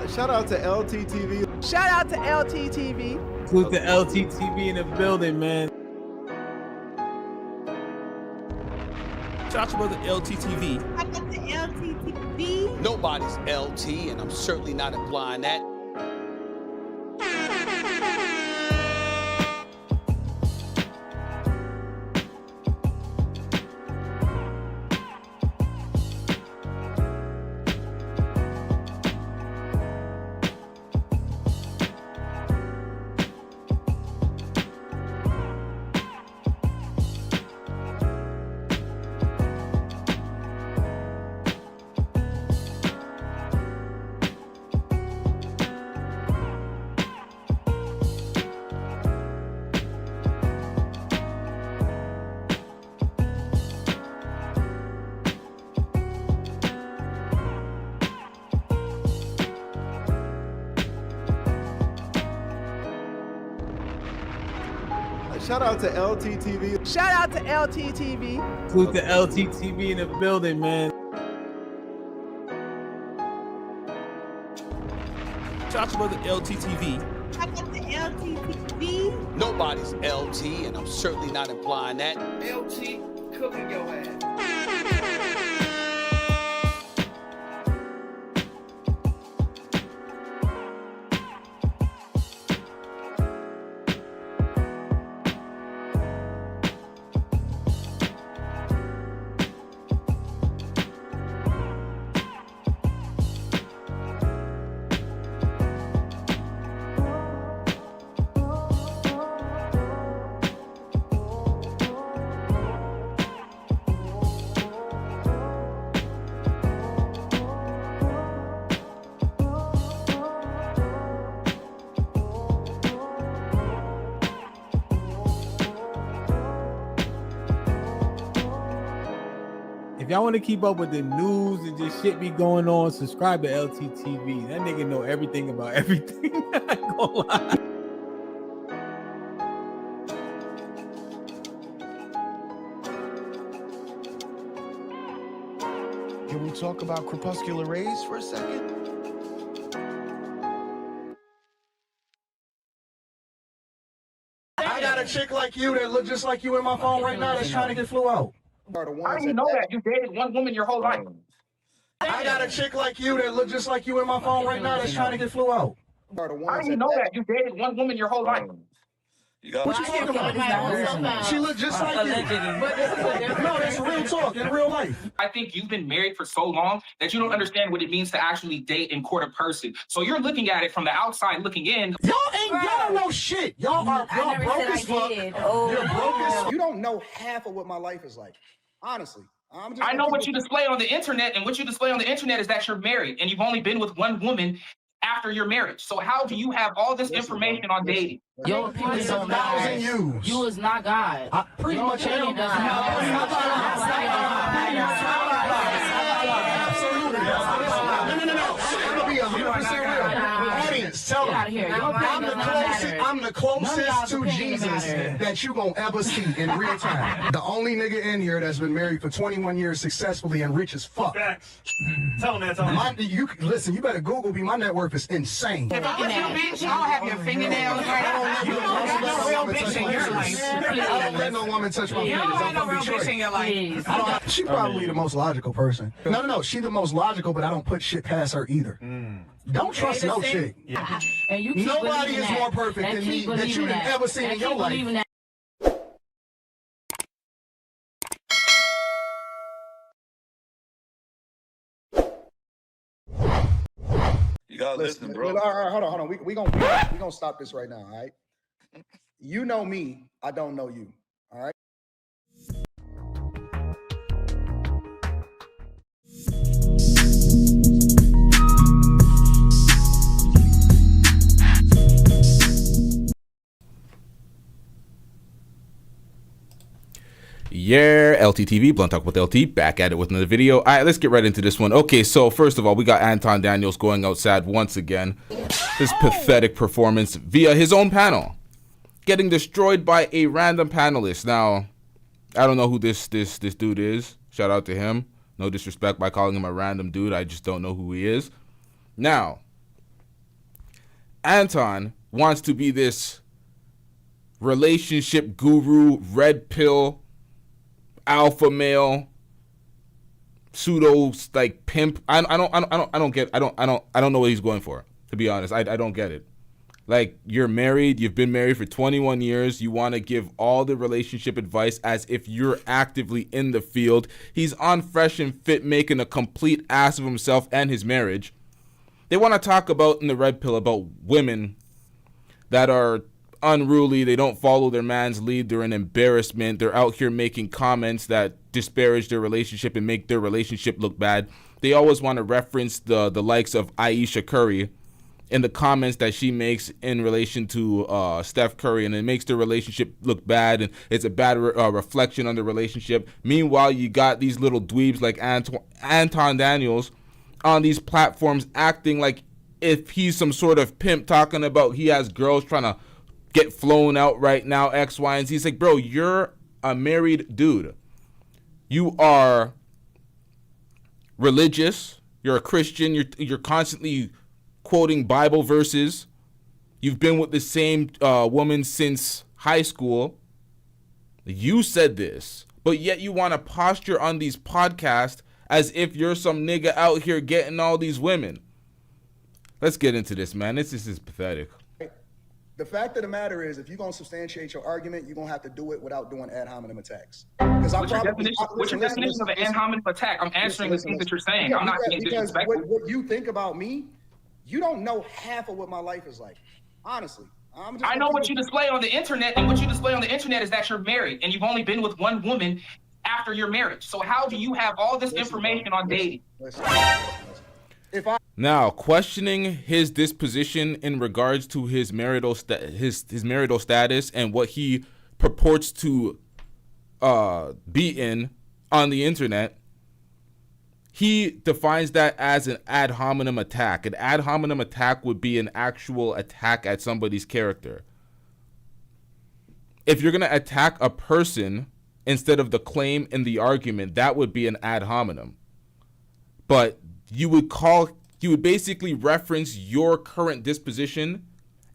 Shout out to LTTV. Shout out to LTTV. Salute the LTTV in the building, man. Shout out to brother LTTV. Shout out to LTTV. Nobody's LT, and I'm certainly not implying that. Shout out to LTTV. Shout out to LTTV. Salute the LTTV in the building, man. Shout out to brother LTTV. Shout out to LTTV. Nobody's LT, and I'm certainly not implying that. LT cooking your ass. If y'all want to keep up with the news and just shit be going on, subscribe to LTTV. That nigga know everything about everything. I ain't gonna lie. Can we talk about crepuscular rays for a second? I got a chick like you that look just like you in my phone right now that's trying to get flew out. How do you know that? You dated one woman your whole life. I got a chick like you that look just like you in my phone right now that's trying to get flew out. How do you know that? You dated one woman your whole life. What you talking about? She look just like you. No, that's real talk in real life. I think you've been married for so long that you don't understand what it means to actually date and court a person. So you're looking at it from the outside looking in. Y'all don't know shit. Y'all broke as fuck. You're broke as You don't know half of what my life is like. Honestly. I know what you display on the internet, and what you display on the internet is that you're married and you've only been with one woman after your marriage. So how do you have all this information on dating? Your opinion don't matter. You is not God. I pretty much am. Absolutely. No. I'm gonna be 100% real. Audience, tell them. I'm the closest to Jesus that you gonna ever see in real time. The only nigga in here that's been married for 21 years successfully and rich as fuck. Tell him that. Listen, you better Google me. My net worth is insane. If I was your bitch, I don't have your fingernails right. You don't have no real bitch in your life. I don't let no woman touch my fingers. You don't have no real bitch in your life. She probably the most logical person. No. She the most logical, but I don't put shit past her either. Don't trust no chick. And you keep Nobody is more perfect than me that you've ever seen in your life. You gotta listen, bro. All right, hold on. We gonna stop this right now, all right? You know me, I don't know you, all right? Yeah, LTTV, Blunt Talk with LT, back at it with another video. All right, let's get right into this one. Okay, so first of all, we got Anton Daniels going outside once again. His pathetic performance via his own panel, getting destroyed by a random panelist. Now, I don't know who this dude is. Shout out to him. No disrespect by calling him a random dude. I just don't know who he is. Now, Anton wants to be this relationship guru, red pill, alpha male, pseudo like pimp. I don't know what he's going for, to be honest. I don't get it. Like, you're married, you've been married for 21 years, you want to give all the relationship advice as if you're actively in the field. He's on Fresh and Fit making a complete ass of himself and his marriage. They want to talk about in the red pill about women that are unruly, they don't follow their man's lead, they're an embarrassment, they're out here making comments that disparage their relationship and make their relationship look bad. They always want to reference the likes of Aisha Curry in the comments that she makes in relation to Steph Curry, and it makes the relationship look bad, and it's a bad reflection on the relationship. Meanwhile, you got these little dweebs like Anton Daniels on these platforms acting like if he's some sort of pimp, talking about he has girls trying to get flown out right now, X, Y, and Z. It's like, bro, you're a married dude. You are religious. You're a Christian. You're constantly quoting Bible verses. You've been with the same woman since high school. You said this, but yet you want to posture on these podcasts as if you're some nigga out here getting all these women. Let's get into this, man. This is pathetic. The fact of the matter is, if you're going to substantiate your argument, you're going to have to do it without doing ad hominem attacks. What's your definition of an ad hominem attack? I'm answering the things that you're saying. I'm not being disrespectful. What you think about me, you don't know half of what my life is like. Honestly. I know what you display on the internet, and what you display on the internet is that you're married, and you've only been with one woman after your marriage. So how do you have all this information on dating? Now, questioning his disposition in regards to his marital status and what he purports to be in on the internet, he defines that as an ad hominem attack. An ad hominem attack would be an actual attack at somebody's character. If you're going to attack a person instead of the claim in the argument, that would be an ad hominem. But you would basically reference your current disposition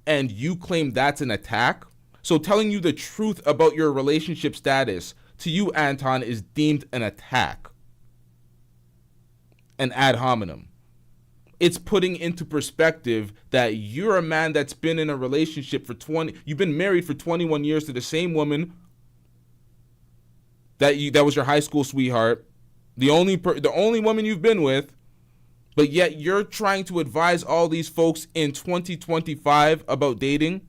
and you claim that's an attack. So telling you the truth about your relationship status to you, Anton, is deemed an attack. An ad hominem. It's putting into perspective that you're a man that's been in a relationship for you've been married for 21 years to the same woman that was your high school sweetheart, the only woman you've been with. But yet you're trying to advise all these folks in 2025 about dating.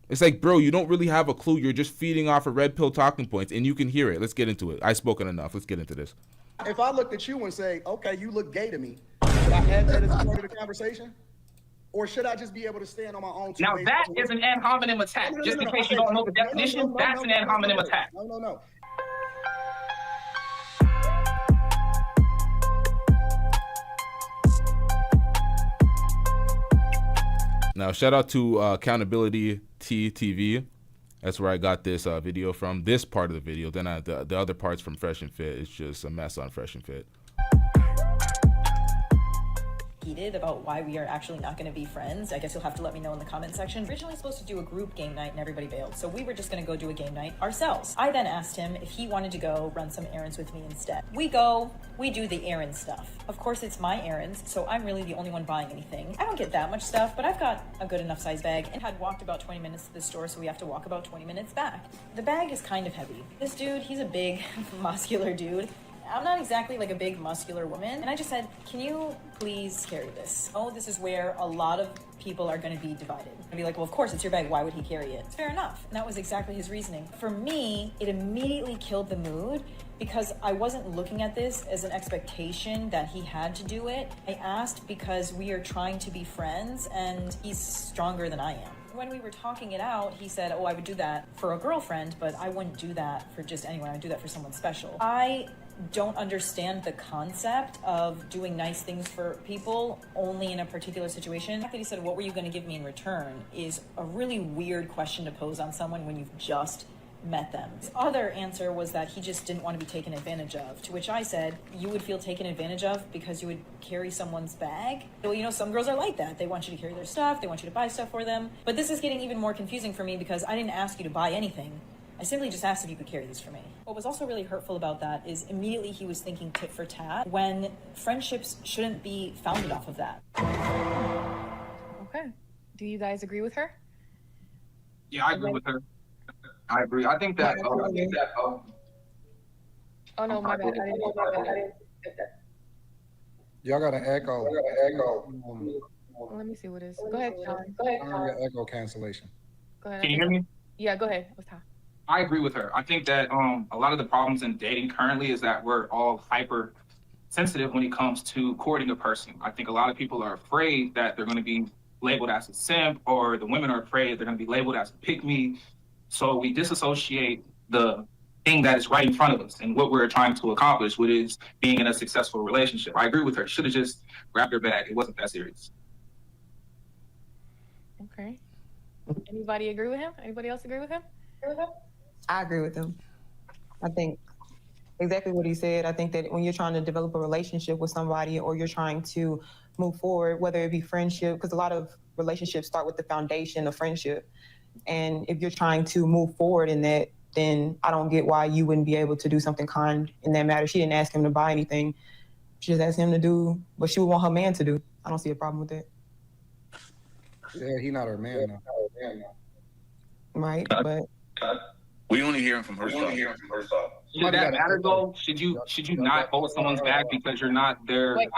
It's like, bro, you don't really have a clue. You're just feeding off of red pill talking points, and you can hear it. Let's get into it. I've spoken enough. Let's get into this. If I looked at you and say, okay, you look gay to me, should I add that as part of the conversation? Or should I just be able to stand on my own? Now that is an ad hominem attack. Just in case you don't know the definition, that's an ad hominem attack. No. Now, shout out to Accountability LTTV. That's where I got this video from. This part of the video. Then the other parts from Fresh and Fit. It's just a mess on Fresh and Fit. Heated about why we are actually not going to be friends. I guess you'll have to let me know in the comment section. Originally supposed to do a group game night and everybody bailed, so we were just going to go do a game night ourselves. I then asked him if he wanted to go run some errands with me instead. We go, we do the errand stuff. Of course it's my errands, so I'm really the only one buying anything. I don't get that much stuff, but I've got a good enough size bag and had walked about 20 minutes to the store, so we have to walk about 20 minutes back. The bag is kind of heavy. This dude, he's a big muscular dude. I'm not exactly like a big muscular woman. And I just said, can you please carry this? Oh, this is where a lot of people are going to be divided. I'd be like, well, of course it's your bag. Why would he carry it? It's fair enough. And that was exactly his reasoning. For me, it immediately killed the mood because I wasn't looking at this as an expectation that he had to do it. I asked because we are trying to be friends and he's stronger than I am. When we were talking it out, he said, oh, I would do that for a girlfriend, but I wouldn't do that for just anyone. I would do that for someone special. I don't understand the concept of doing nice things for people only in a particular situation. The fact that he said, what were you going to give me in return is a really weird question to pose on someone when you've just met them. His other answer was that he just didn't want to be taken advantage of, to which I said, you would feel taken advantage of because you would carry someone's bag? Well, you know, some girls are like that. They want you to carry their stuff, they want you to buy stuff for them. But this is getting even more confusing for me because I didn't ask you to buy anything. I simply just asked if you could carry this for me. What was also really hurtful about that is immediately he was thinking tit for tat when friendships shouldn't be founded off of that. Okay. Do you guys agree with her? Yeah, I agree with her. I agree. I think that. Oh no, my bad. I didn't know that. Y'all got an echo. Let me see what it is. Go ahead, Sean. Go ahead, Sean. Echo cancellation. Go ahead. Can you hear me? Yeah, go ahead. What's time? I agree with her. I think that a lot of the problems in dating currently is that we're all hyper sensitive when it comes to courting a person. I think a lot of people are afraid that they're going to be labeled as a simp, or the women are afraid they're going to be labeled as a pick-me. So we disassociate the thing that is right in front of us and what we're trying to accomplish, which is being in a successful relationship. I agree with her. Should have just grabbed her bag. It wasn't that serious. Okay. Anybody agree with him? Anybody else agree with him? I agree with him. I think exactly what he said. I think that when you're trying to develop a relationship with somebody, or you're trying to move forward, whether it be friendship, because a lot of relationships start with the foundation of friendship. And if you're trying to move forward in that, then I don't get why you wouldn't be able to do something kind in that matter. She didn't ask him to buy anything. She just asked him to do what she would want her man to do. I don't see a problem with that. Yeah, he not her man now. Right, but we only hear him from her side. Should that matter though? Should you not hold someone's bag because you're not their? Wait,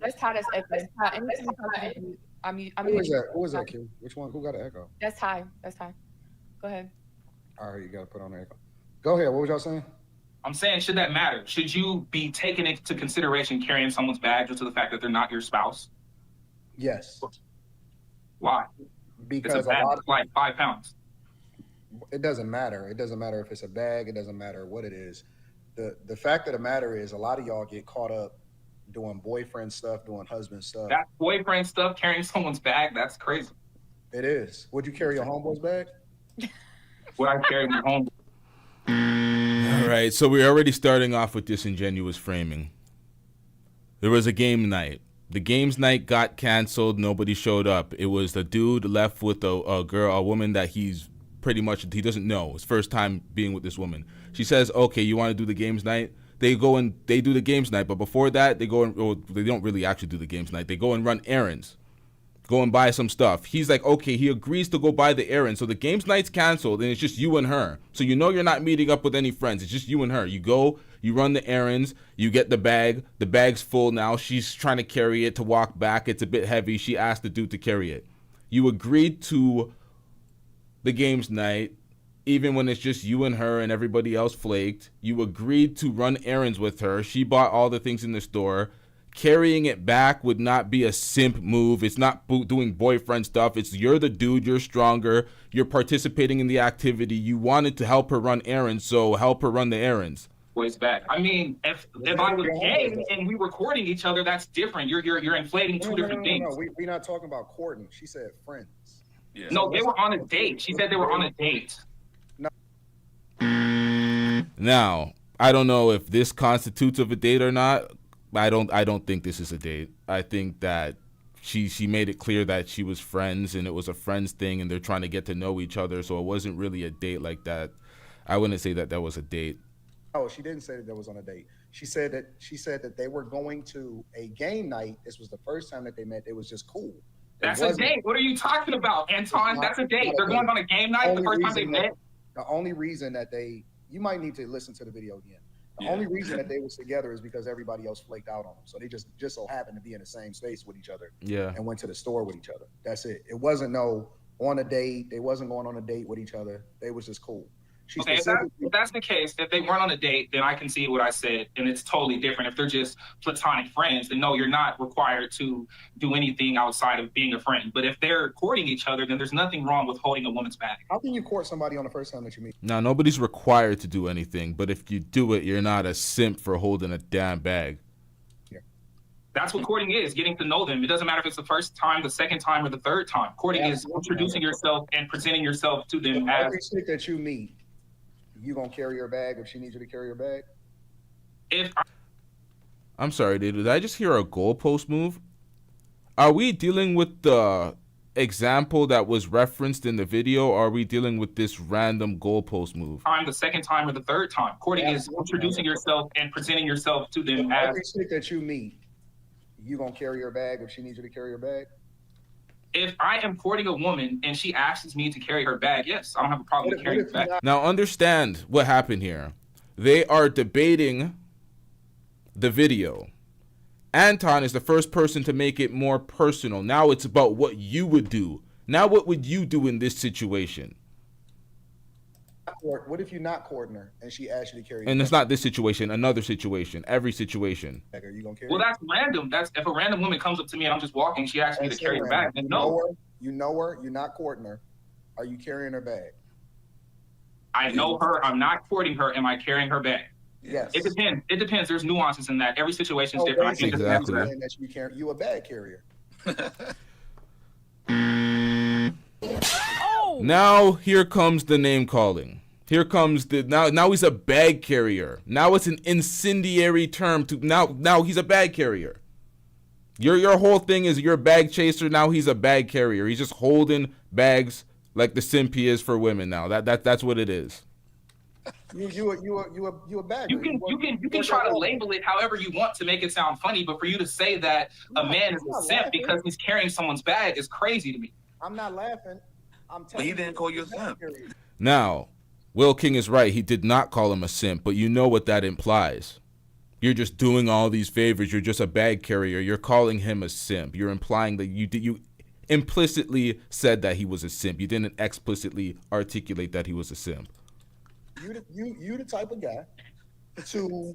let's tie this echo. Anytime you talk to me, Who is that? Who is that, Q? Which one? Who got an echo? That's Ty. That's Ty. Go ahead. All right, you got to put on the echo. Go ahead. What was y'all saying? I'm saying, should that matter? Should you be taking into consideration carrying someone's bag due to the fact that they're not your spouse? Yes. Why? Because it's a bag that's like 5 pounds. It doesn't matter. It doesn't matter if it's a bag. It doesn't matter what it is. The fact of the matter is, a lot of y'all get caught up doing boyfriend stuff, doing husband stuff. That boyfriend stuff, carrying someone's bag, that's crazy. It is. Would you carry your homeboy's bag? Would I carry my home? All right, so we're already starting off with disingenuous framing. There was a game night. The games night got canceled. Nobody showed up. It was the dude left with a woman that he doesn't know. His first time being with this woman. She says, okay, you want to do the games night? They go and they do the games night, but before that, they don't really actually do the games night. They go and run errands, go and buy some stuff. He's like, okay, he agrees to go buy the errands. So the games night's canceled, and it's just you and her. So you know you're not meeting up with any friends. It's just you and her. You go, you run the errands, you get the bag. The bag's full now. She's trying to carry it to walk back. It's a bit heavy. She asked the dude to carry it. You agreed to the games night. Even when it's just you and her and everybody else flaked, you agreed to run errands with her. She bought all the things in the store. Carrying it back would not be a simp move. It's not doing boyfriend stuff. It's you're the dude, you're stronger, you're participating in the activity. You wanted to help her run errands, so help her run the errands. Boys back. I mean, if I was gay and we were courting each other, that's different. You're inflating two different things. No, we're not talking about courting. She said friends. Yeah. No, they were on a date. She said they were on a date. Now, I don't know if this constitutes of a date or not. I don't think this is a date. I think that she made it clear that she was friends and it was a friends thing and they're trying to get to know each other, so it wasn't really a date like that. I wouldn't say that was a date. Oh, she didn't say that was on a date. She said that they were going to a game night. This was the first time that they met. It was just cool. That's a date. What are you talking about, Anton? That's a date. They're going on a game night the first time they met. The only reason that you might need to listen to the video again. The only reason that they was together is because everybody else flaked out on them. So they just so happened to be in the same space with each other. Yeah. And went to the store with each other. That's it. It wasn't on a date. They wasn't going on a date with each other. They was just cool. Okay, if that's the case, if they weren't on a date, then I can see what I said, and it's totally different. If they're just platonic friends, then no, you're not required to do anything outside of being a friend. But if they're courting each other, then there's nothing wrong with holding a woman's bag. How can you court somebody on the first time that you meet? Now, nobody's required to do anything, but if you do it, you're not a simp for holding a damn bag. Yeah. That's what courting is, getting to know them. It doesn't matter if it's the first time, the second time, or the third time. Courting is introducing yourself and presenting yourself to them as... Every chick that you meet, you gonna carry her bag if she needs you to carry her bag? I'm sorry, dude. Did I just hear a goalpost move? Are we dealing with the example that was referenced in the video, or are we dealing with this random goalpost move? Time, the second time, or the third time. Courting is introducing yourself and presenting yourself to them as... Every chick that you meet, you gonna carry her bag if she needs you to carry her bag? If I am courting a woman and she asks me to carry her bag, yes, I don't have a problem with carrying her bag. Now understand what happened here. They are debating the video. Anton is the first person to make it more personal. Now it's about what you would do. Now what would you do in this situation? What if you're not courting her and she asks you to carry? And it's not this situation, another situation, every situation. Are you gonna carry? Well, that's random. That's if a random woman comes up to me and I'm just walking, she asks me to carry her bag, then no. You know her, you're not courting her. Are you carrying her bag? I know her, I'm not courting her, am I carrying her bag? Yes. It depends. It depends. There's nuances in that. Every situation is different. Exactly. You a bag carrier. Now here comes the name calling. Here comes the now he's a bag carrier. Now it's an incendiary term to now he's a bag carrier. Your whole thing is you're a bag chaser. Now he's a bag carrier. He's just holding bags like the simp he is for women now. That's what it is. You a bag. You can try to label it however you want to make it sound funny, but for you to say that a man is a simp because he's carrying someone's bag is crazy to me. I'm not laughing. I'm telling he didn't call you a simp. Now, Will King is right. He did not call him a simp, but you know what that implies. You're just doing all these favors. You're just a bag carrier. You're calling him a simp. You're implying that you implicitly said that he was a simp. You didn't explicitly articulate that he was a simp. You the type of guy to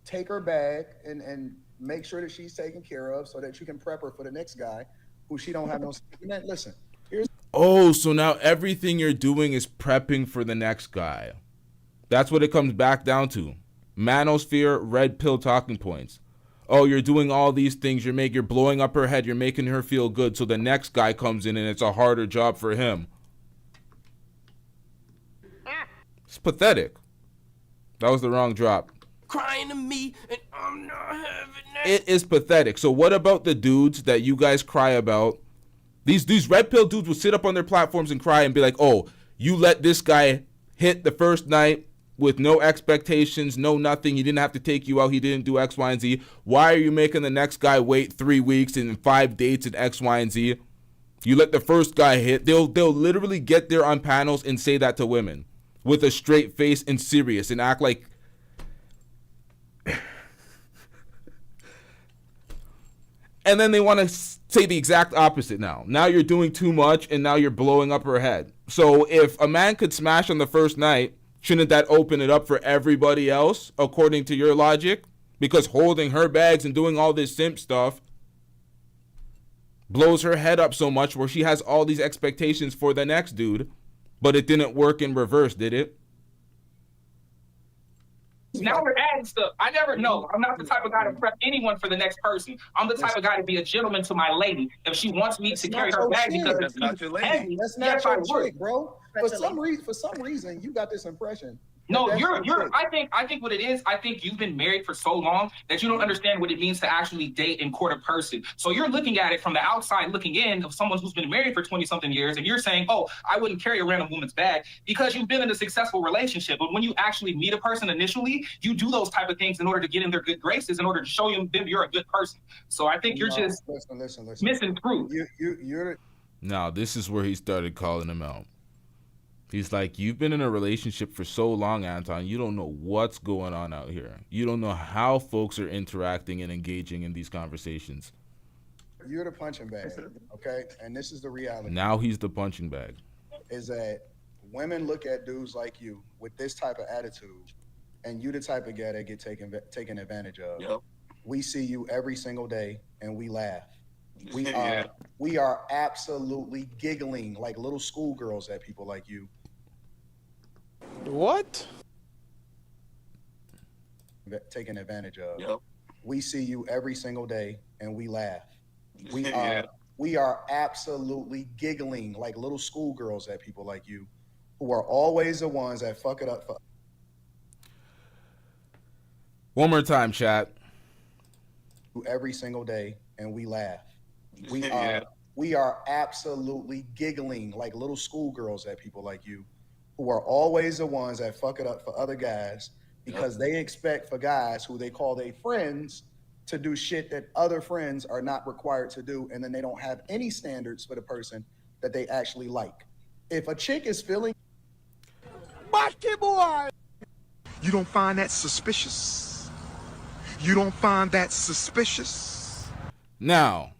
take her bag and make sure that she's taken care of so that you can prep her for the next guy who she don't have no. Listen, here's. Oh, so now everything you're doing is prepping for the next guy. That's what it comes back down to. Manosphere, red pill talking points. Oh, you're doing all these things. You're blowing up her head. You're making her feel good. So the next guy comes in and it's a harder job for him. It's pathetic. That was the wrong drop. Crying to me and I'm not having that. It is pathetic. So what about the dudes that you guys cry about? These red pill dudes will sit up on their platforms and cry and be like, oh, you let this guy hit the first night with no expectations, no nothing. He didn't have to take you out. He didn't do X, Y, and Z. Why are you making the next guy wait 3 weeks and 5 dates and X, Y, and Z? You let the first guy hit. They'll literally get there on panels and say that to women with a straight face and serious and act like and then they want to say the exact opposite now. Now you're doing too much and now you're blowing up her head. So if a man could smash on the first night, shouldn't that open it up for everybody else according to your logic? Because holding her bags and doing all this simp stuff blows her head up so much where she has all these expectations for the next dude, but it didn't work in reverse, did it? Now we're adding stuff. I never know. I'm not the type of guy to prep anyone for the next person. I'm the type of guy to be a gentleman to my lady. If she wants me to carry her bag because that's not your lady. heavy, That's not yes, I your would. chick, bro. For some reason, you got this impression. No, That's you're. your chick. I think what it is. I think you've been married for so long that you don't understand what it means to actually date and court a person. So you're looking at it from the outside, looking in of someone who's been married for 20-something years, and you're saying, "Oh, I wouldn't carry a random woman's bag," because you've been in a successful relationship. But when you actually meet a person initially, you do those type of things in order to get in their good graces, in order to show them you're a good person. So I think you're just listen. missing through. You're. Now this is where he started calling him out. He's like, you've been in a relationship for so long, Anton. You don't know what's going on out here. You don't know how folks are interacting and engaging in these conversations. You're the punching bag, okay? And this is the reality. Now he's the punching bag. Is that women look at dudes like you with this type of attitude, and you the type of guy that get taken advantage of. Yep. We see you every single day, and we laugh. We are absolutely giggling like little schoolgirls at people like you. What? Taken advantage of. Yep. we see you every single day and we laugh. Yeah. We are absolutely giggling like little schoolgirls at people like you, who are always the ones that fuck it up for. One more time, chat. Every single day and we laugh. Yeah. We are absolutely giggling like little schoolgirls at people like you, who are always the ones that fuck it up for other guys because they expect for guys who they call their friends to do shit that other friends are not required to do, and then they don't have any standards for the person that they actually like. If a chick is feeling boy, you don't find that suspicious? You don't find that suspicious? Now,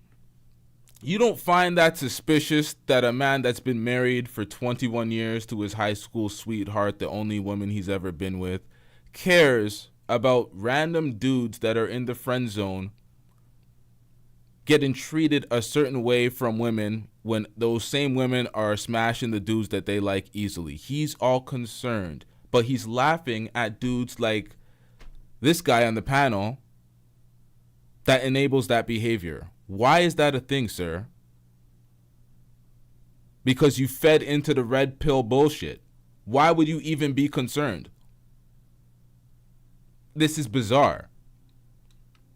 you don't find that suspicious that a man that's been married for 21 years to his high school sweetheart, the only woman he's ever been with, cares about random dudes that are in the friend zone getting treated a certain way from women when those same women are smashing the dudes that they like easily. He's all concerned, but he's laughing at dudes like this guy on the panel that enables that behavior. Why is that a thing, sir? Because you fed into the red pill bullshit. Why would you even be concerned? This is bizarre.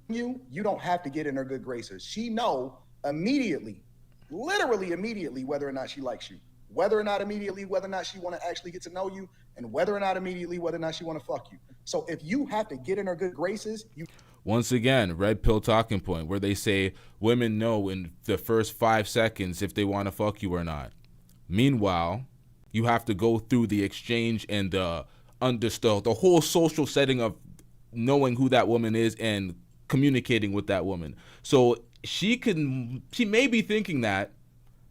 you don't have to get in her good graces. She know immediately, literally immediately, whether or not she likes you, whether or not immediately, whether or not she want to actually get to know you, and whether or not immediately, whether or not she want to fuck you. So if you have to get in her good graces, you. Once again, red pill talking point where they say women know in the first 5 seconds if they want to fuck you or not. Meanwhile, you have to go through the exchange and the whole social setting of knowing who that woman is and communicating with that woman. So she may be thinking that,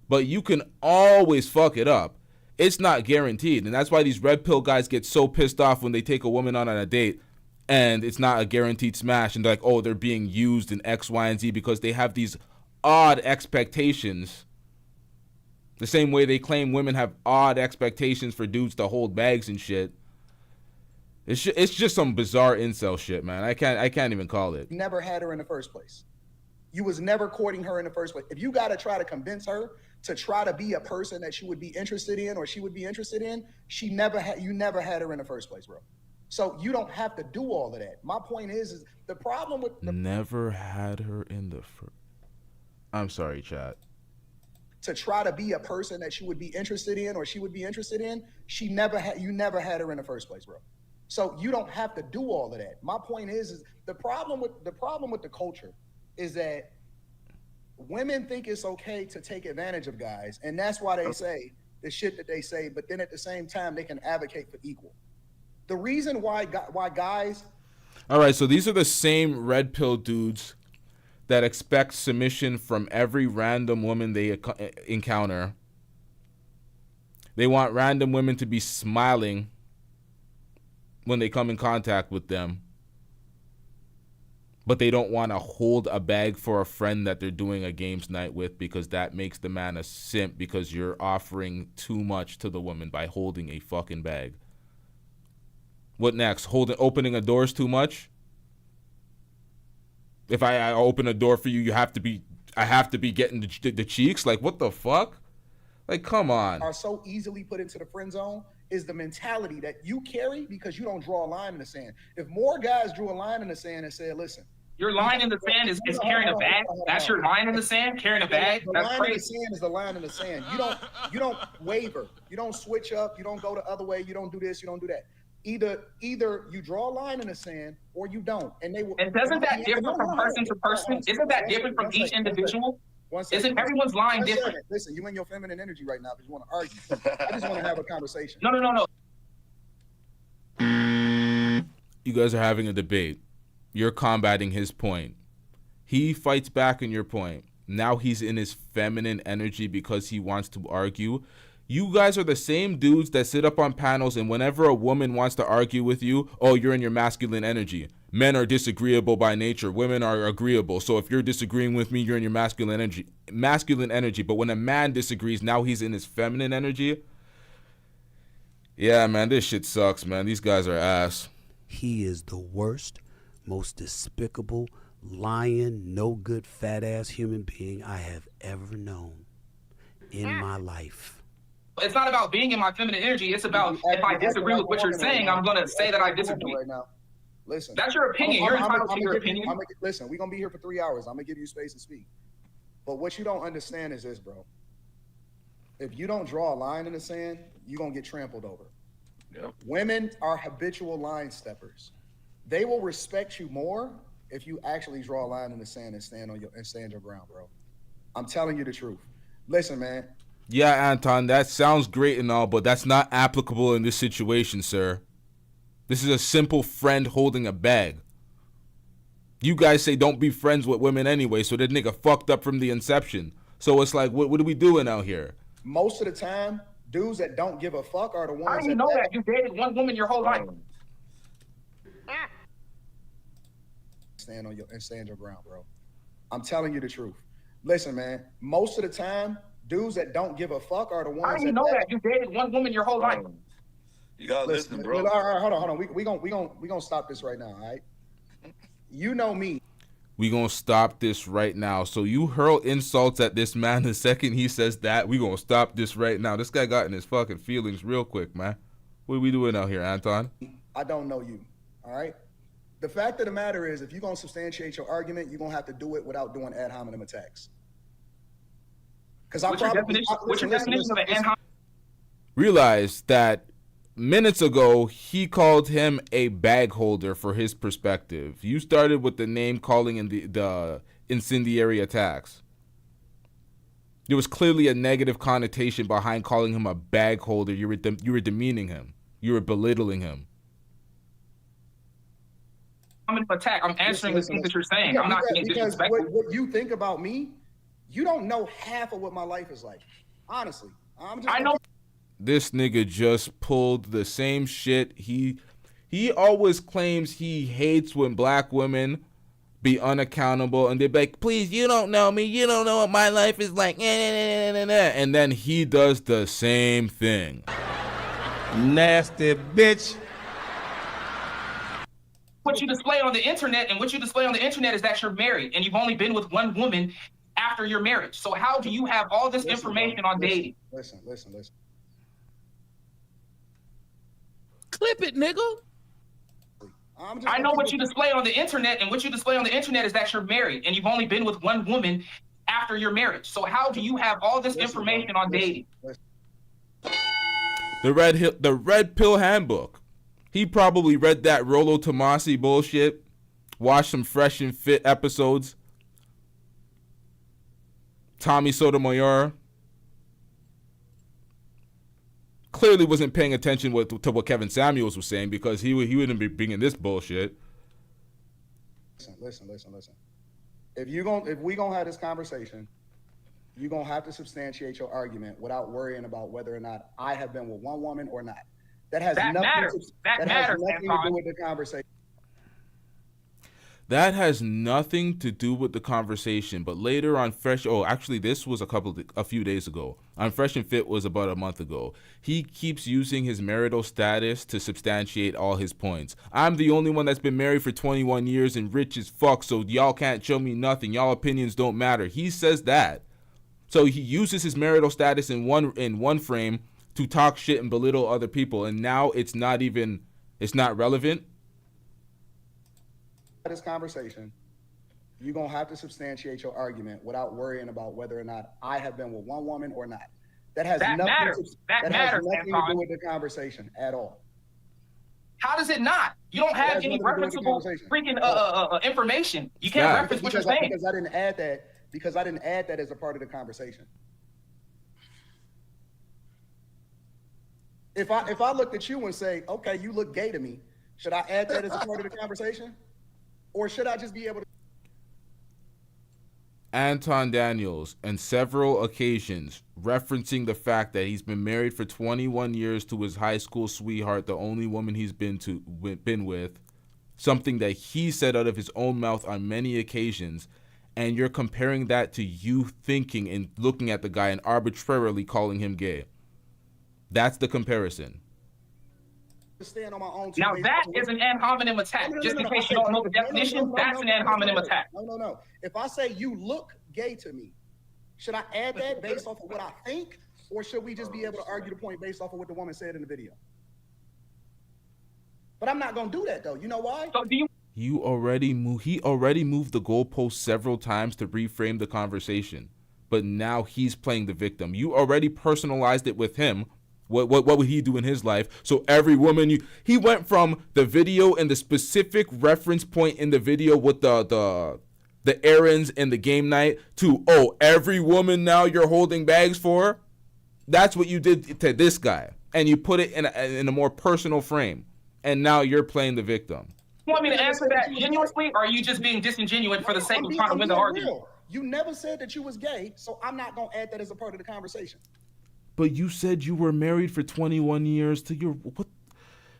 but you can always fuck it up. It's not guaranteed. And that's why these red pill guys get so pissed off when they take a woman on a date and it's not a guaranteed smash, and they're like, oh, they're being used in X, Y, and Z, because they have these odd expectations. The same way they claim women have odd expectations for dudes to hold bags and shit. It's just some bizarre incel shit, man. I can't even call it. Never had her in the first place. You was never courting her in the first place. If you got to try to convince her to try to be a person that she would be interested in or she would be interested in, you never had her in the first place, bro. So you don't have to do all of that. My point is the problem with never had her in the first. I'm sorry, chat. To try to be a person that she would be interested in or she would be interested in, you never had her in the first place, bro. So you don't have to do all of that. My point is the problem with the culture is that women think it's okay to take advantage of guys, and that's why they say the shit that they say. But then at the same time, they can advocate for equal. The reason why guys. All right, so these are the same red pill dudes that expect submission from every random woman they encounter. They want random women to be smiling when they come in contact with them, but they don't want to hold a bag for a friend that they're doing a games night with, because that makes the man a simp, because you're offering too much to the woman by holding a fucking bag. What next? Opening a door is too much? If I open a door for you, I have to be getting the cheeks? Like, what the fuck? Like, come on. Are so easily put into the friend zone is the mentality that you carry because you don't draw a line in the sand. If more guys drew a line in the sand and said, listen. Your line in the sand is carrying a bag? That's your line in the sand? Carrying a bag? The That's line crazy. in the sand is the line in the sand. You don't waver. You don't switch up. You don't go the other way. You don't do this. You don't do that. Either you draw a line in the sand or you don't. And doesn't that differ from person to person? Isn't that different from each individual? Isn't everyone's line different? Listen, you in your feminine energy right now because you want to argue. I just want to have a conversation. No. You guys are having a debate. You're combating his point. He fights back on your point. Now he's in his feminine energy because he wants to argue. You guys are the same dudes that sit up on panels, and whenever a woman wants to argue with you, oh, you're in your masculine energy. Men are disagreeable by nature. Women are agreeable. So if you're disagreeing with me, you're in your masculine energy. But when a man disagrees, now he's in his feminine energy. Yeah, man, this shit sucks, man. These guys are ass. He is the worst, most despicable lying, no good, fat ass human being I have ever known in my life. It's not about being in my feminine energy. It's about if I disagree with what you're saying, I'm going to say that I disagree. Right now. Listen. That's your opinion. You're entitled to your opinion. Listen, we're going to be here for 3 hours. I'm going to give you space to speak. But what you don't understand is this, bro. If you don't draw a line in the sand, you're going to get trampled over. Yep. Women are habitual line steppers. They will respect you more if you actually draw a line in the sand and stand your ground, bro. I'm telling you the truth. Listen, man. Yeah, Anton, that sounds great and all, but that's not applicable in this situation, sir. This is a simple friend holding a bag. You guys say don't be friends with women anyway, so that nigga fucked up from the inception. So it's like, what are we doing out here? Most of the time, dudes that don't give a fuck are the ones. How do you know that? You dated one woman your whole life. Stand your ground, bro. I'm telling you the truth. Listen, man. Most of the time, dudes that don't give a fuck are the ones. How do you know that? You dated one woman your whole life. You gotta listen, bro. All right, hold on. We gonna stop this right now, all right? You know me. We gonna stop this right now. So you hurl insults at this man the second he says that. We gonna stop this right now. This guy got in his fucking feelings real quick, man. What are we doing out here, Anton? I don't know you, all right? The fact of the matter is, if you're gonna substantiate your argument, you're gonna have to do it without doing ad hominem attacks. Because what's your definition of an ad hominem? Realize that minutes ago, he called him a bag holder for his perspective. You started with the name calling in the incendiary attacks. There was clearly a negative connotation behind calling him a bag holder. You were demeaning him. You were belittling him. I'm in attack. I'm answering the things that you're saying. I'm not being disrespectful. Because what you think about me, you don't know half of what my life is like. Honestly. I know. This nigga just pulled the same shit. He always claims he hates when black women be unaccountable and they're like, please, you don't know me. You don't know what my life is like. And then he does the same thing. Nasty bitch. What you display on the internet is that you're married and you've only been with one woman after your marriage. So how do you have all this information on dating? Listen. Clip it, nigga. I know what you display on the internet is that you're married and you've only been with one woman after your marriage. So how do you have all this information on dating? The red pill handbook. He probably read that Rollo Tomasi bullshit, watched some Fresh and Fit episodes. Tommy Sotomayor clearly wasn't paying attention to what Kevin Samuels was saying, because he wouldn't be bringing this bullshit. Listen. If we gonna have this conversation, you're gonna have to substantiate your argument without worrying about whether or not I have been with one woman or not. That has nothing to do with the conversation. That has nothing to do with the conversation. But later on actually this was a few days ago. On Fresh and Fit was about a month ago. He keeps using his marital status to substantiate all his points. I'm the only one that's been married for 21 years and rich as fuck, so y'all can't show me nothing. Y'all opinions don't matter. He says that. So he uses his marital status in one frame to talk shit and belittle other people, and now it's not relevant. This conversation, you're gonna have to substantiate your argument without worrying about whether or not I have been with one woman or not. That has nothing to do with the conversation at all. How does it not? You don't have any referenceable freaking information. You can't reference what you're saying. Because I didn't add that as a part of the conversation. If I looked at you and say, okay, you look gay to me, should I add that as a part of the conversation? Or should I just be able to? Anton Daniels, on several occasions, referencing the fact that he's been married for 21 years to his high school sweetheart, the only woman he's been with, something that he said out of his own mouth on many occasions, and you're comparing that to you thinking and looking at the guy and arbitrarily calling him gay. That's the comparison. stand on my own. Two Now ways that to is an ad hominem attack. Just in case you don't know the definition, that's an ad hominem attack. No. If I say you look gay to me, should I add that based off of what I think, or should we just be able to argue the point based off of what the woman said in the video? But I'm not gonna do that though. You know why? So do you? He already moved the goalpost several times to reframe the conversation, but now he's playing the victim. You already personalized it with him. What would he do in his life? So every woman he went from the video and the specific reference point in the video with the errands and the game night to, oh, every woman now you're holding bags for. That's what you did to this guy, and you put it in a more personal frame, and now you're playing the victim. You want me to answer that genuinely, or are you just being disingenuous for the sake of trying to win the argument? You never said that you was gay, so I'm not gonna add that as a part of the conversation. But you said you were married for 21 years to your what?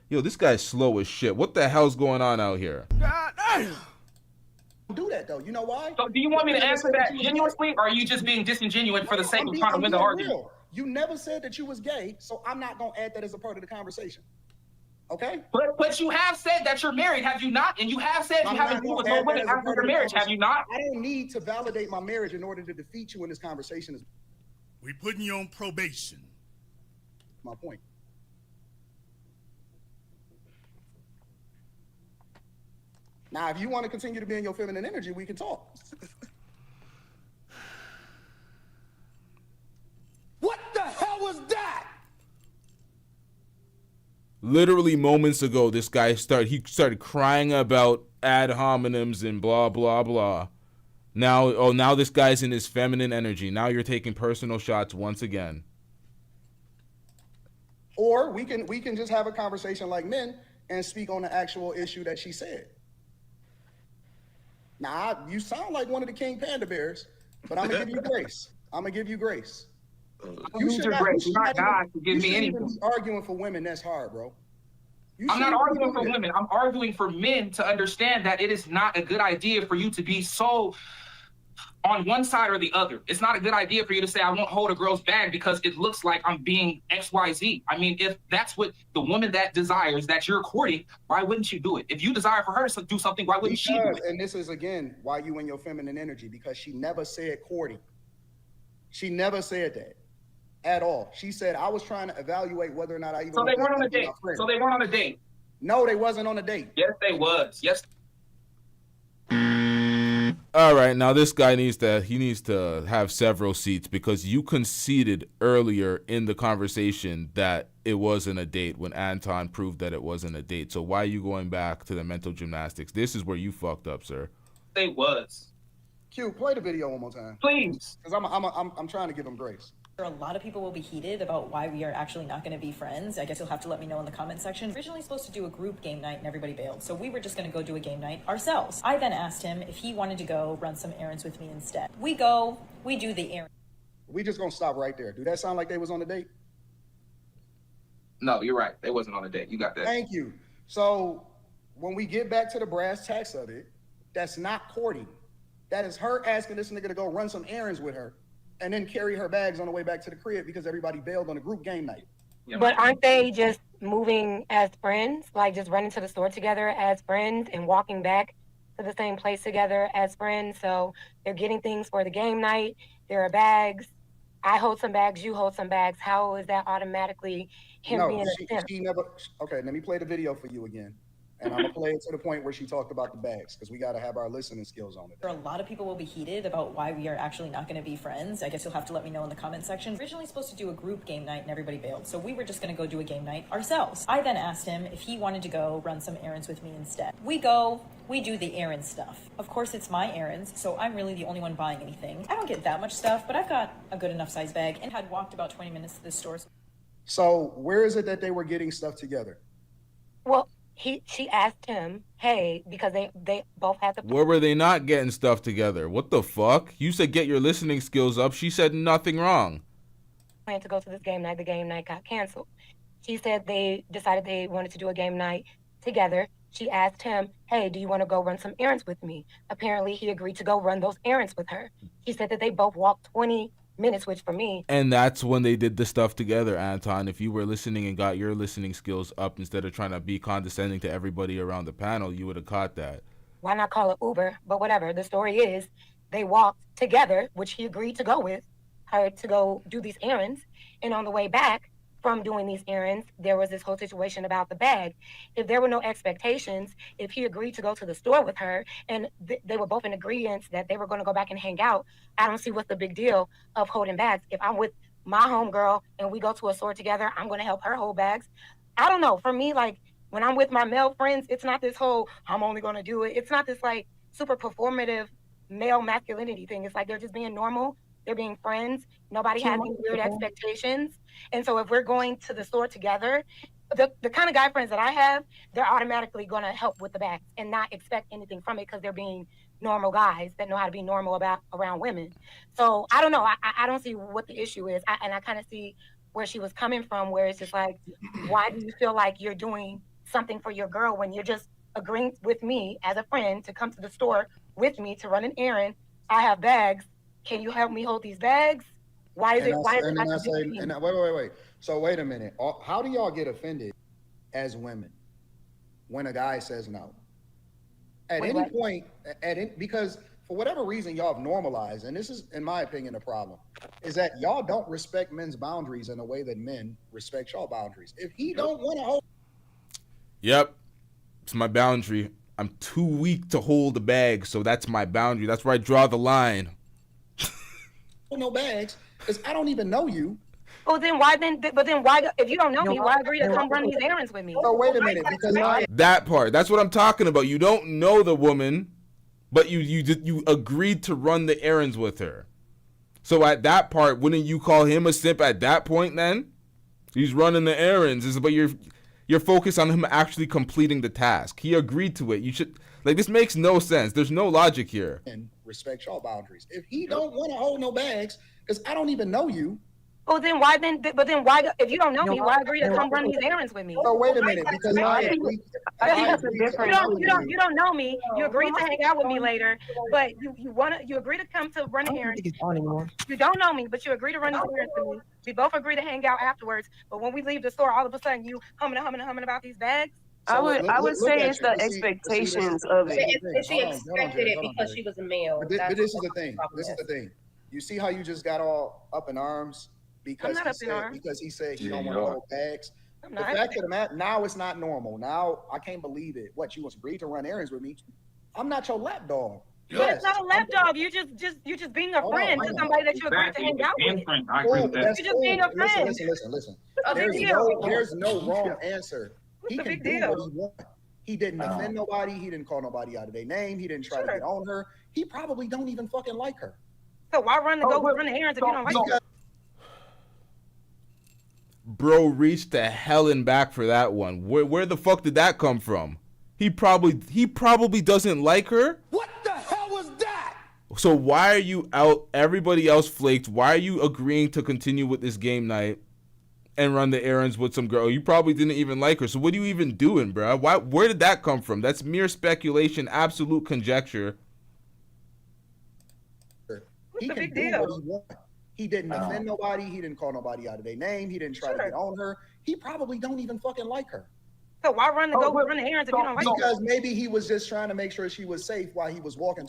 Yo, this guy's slow as shit. What the hell's going on out here? God damn. Do that though. You know why? So do you want me to answer that genuinely, or are you just being disingenuous for the sake of trying to win the argument? You never said that you was gay, so I'm not gonna add that as a part of the conversation. Okay? But you have said that you're married, have you not? And you have said you haven't been with no women after your marriage, have you not? I don't need to validate my marriage in order to defeat you in this conversation. We putting you on probation. My point. Now, if you want to continue to be in your feminine energy, we can talk. What the hell was that? Literally moments ago, this guy started crying about ad hominems and blah blah blah. Now this guy's in his feminine energy. Now you're taking personal shots once again. Or we can just have a conversation like men and speak on the actual issue that she said. Now, you sound like one of the King Panda Bears, but I'm gonna give you grace. I'm gonna give you grace. You should not God to give me anything. Arguing for women, that's hard, bro. I'm not arguing for women. I'm arguing for men to understand that it is not a good idea for you to be so on one side or the other. It's not a good idea for you to say, I won't hold a girl's bag because it looks like I'm being XYZ. I mean, if that's what the woman that desires that you're courting, why wouldn't you do it? If you desire for her to do something, why wouldn't she do it? And this is, again, why you in your feminine energy, because she never said courting. She never said that at all. She said, I was trying to evaluate whether or not I even... So they weren't on a date. So they weren't on a date. No, they wasn't on a date. Yes, they was. Yes. All right, now this guy needs to have several seats because you conceded earlier in the conversation that it wasn't a date when Anton proved that it wasn't a date. So why are you going back to the mental gymnastics? This is where you fucked up, sir. They was. Q, play the video one more time, please, because I'm trying to give him grace. A lot of people will be heated about why we are actually not going to be friends. I guess you'll have to let me know in the comment section. Originally supposed to do a group game night and everybody bailed, so we were just going to go do a game night ourselves. I then asked him if he wanted to go run some errands with me instead. We go, we do the errands. We just gonna stop right there. Do that sound like they was on a date? No, you're right. They wasn't on a date. You got that. Thank you. So when we get back to the brass tacks of it, that's not courting. That is her asking this nigga to go run some errands with her and then carry her bags on the way back to the crib because everybody bailed on a group game night. But aren't they just moving as friends, like just running to the store together as friends and walking back to the same place together as friends? So they're getting things for the game night. There are bags. I hold some bags, you hold some bags. How is that automatically him being a simp? She never. Okay, let me play the video for you again. And I'm gonna play it to the point where she talked about the bags because we gotta have our listening skills on it. A lot of people will be heated about why we are actually not going to be friends. I guess you'll have to let me know in the comment section. Originally supposed to do a group game night and everybody bailed, so we were just going to go do a game night ourselves. I then asked him if he wanted to go run some errands with me instead. We go, we do the errand stuff. Of course, it's my errands, so I'm really the only one buying anything. I don't get that much stuff, but I've got a good enough size bag and had walked about 20 minutes to the store. So where is it that they were getting stuff together? Well, she asked him, hey, because they both had the... Where were they not getting stuff together? What the fuck? You said get your listening skills up. She said nothing wrong. Planned to go to this game night. The game night got canceled. She said they decided they wanted to do a game night together. She asked him, hey, do you want to go run some errands with me? Apparently, he agreed to go run those errands with her. She said that they both walked 20 minutes, which for me. And that's when they did the stuff together, Anton. If you were listening and got your listening skills up instead of trying to be condescending to everybody around the panel, you would have caught that. Why not call it Uber? But whatever. The story is they walked together, which he agreed to go with her to go do these errands. And on the way back from doing these errands, there was this whole situation about the bag. If there were no expectations, if he agreed to go to the store with her and they were both in agreement that they were going to go back and hang out, I don't see what's the big deal of holding bags. If I'm with my homegirl and we go to a store together, I'm going to help her hold bags. I don't know. For me, like, when I'm with my male friends, it's not this whole, I'm only going to do it. It's not this like super performative male masculinity thing. It's like they're just being normal. They're being friends. Nobody has any weird expectations. And so if we're going to the store together, the kind of guy friends that I have, they're automatically going to help with the bags and not expect anything from it because they're being normal guys that know how to be normal around women. So I don't know. I don't see what the issue is. And I kind of see where she was coming from, where it's just like, why do you feel like you're doing something for your girl when you're just agreeing with me as a friend to come to the store with me to run an errand? I have bags. Can you help me hold these bags? Why is it? Wait. So wait a minute. How do y'all get offended as women when a guy says no? At any point, because for whatever reason y'all have normalized, and this is, in my opinion, a problem, is that y'all don't respect men's boundaries in a way that men respect y'all boundaries. If he don't want to hold. Yep, it's my boundary. I'm too weak to hold the bag, so that's my boundary. That's where I draw the line. No bags, because I don't even know you. Well, then why if you don't know me, why agree to come run these errands with me? So wait a minute, because that part, that's what I'm talking about. You don't know the woman, but you agreed to run the errands with her. So at that part, wouldn't you call him a simp at that point then? He's running the errands, but you're focused on him actually completing the task. He agreed to it. You should, like, this makes no sense. There's no logic here. And respect y'all boundaries. If he don't want to hold no bags, because I don't even know you. Well, then why if you don't know me, why agree to come run these errands with me? So wait a minute, because you don't know me. You agreed to hang out with me later, but you agree to come to run an errand. You don't know me, but you agree to run these errands with me. We both agree to hang out afterwards, but when we leave the store, all of a sudden you humming about these bags. I would say it's the expectations of it. She expected it because she was a male. But this is the thing. This is the thing. You see how you just got all up in arms because he said he don't want to hold bags. The fact of the matter, now it's not normal. Now I can't believe it. What, you was agreed to run errands with me? I'm not your lap dog. But it's not a lap dog. You just being a friend to somebody that you agreed to hang out with. You're just being a friend. Listen. There's no wrong answer. He can do what he wants. He didn't offend nobody. He didn't call nobody out of their name. He didn't try to get on her. He probably don't even fucking like her. So why run the errands if you don't like her? Bro reached to hell and back for that one. Where the fuck did that come from? He probably doesn't like her. What the hell was that? So why are you out? Everybody else flaked. Why are you agreeing to continue with this game night and run the errands with some girl? You probably didn't even like her. So what are you even doing, bro? Where did that come from? That's mere speculation, absolute conjecture. He can do what he wants. He didn't offend nobody. He didn't call nobody out of their name. He didn't try to get on her. He probably don't even fucking like her. So why run the errands if you don't like her? Because maybe he was just trying to make sure she was safe while he was walking.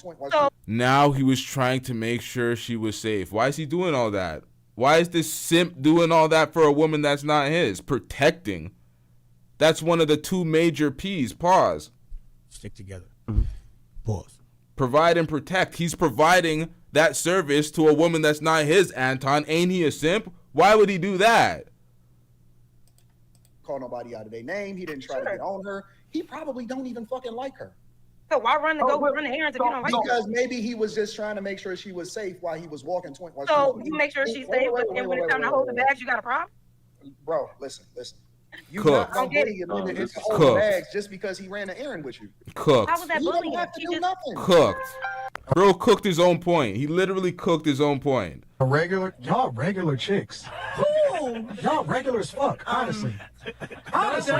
Now he was trying to make sure she was safe. Why is he doing all that? Why is this simp doing all that for a woman that's not his? Protecting. That's one of the two major P's. Pause. Stick together. Pause. Provide and protect. He's providing that service to a woman that's not his, Anton. Ain't he a simp? Why would he do that? Call nobody out of their name. He didn't try to get on her. He probably don't even fucking like her. So why run the errands if you don't like her? Because maybe he was just trying to make sure she was safe while he was walking. So you make sure she's safe, but then when it's time to hold the bags, you got a problem? Bro, listen. You not gonna bully him into holding bags just because he ran an errand with you. Cooked. How was that bullying? You don't have to do nothing. Cooked. Bro cooked his own point. He literally cooked his own point. Y'all regular chicks. Y'all regular as fuck, honestly. Honestly.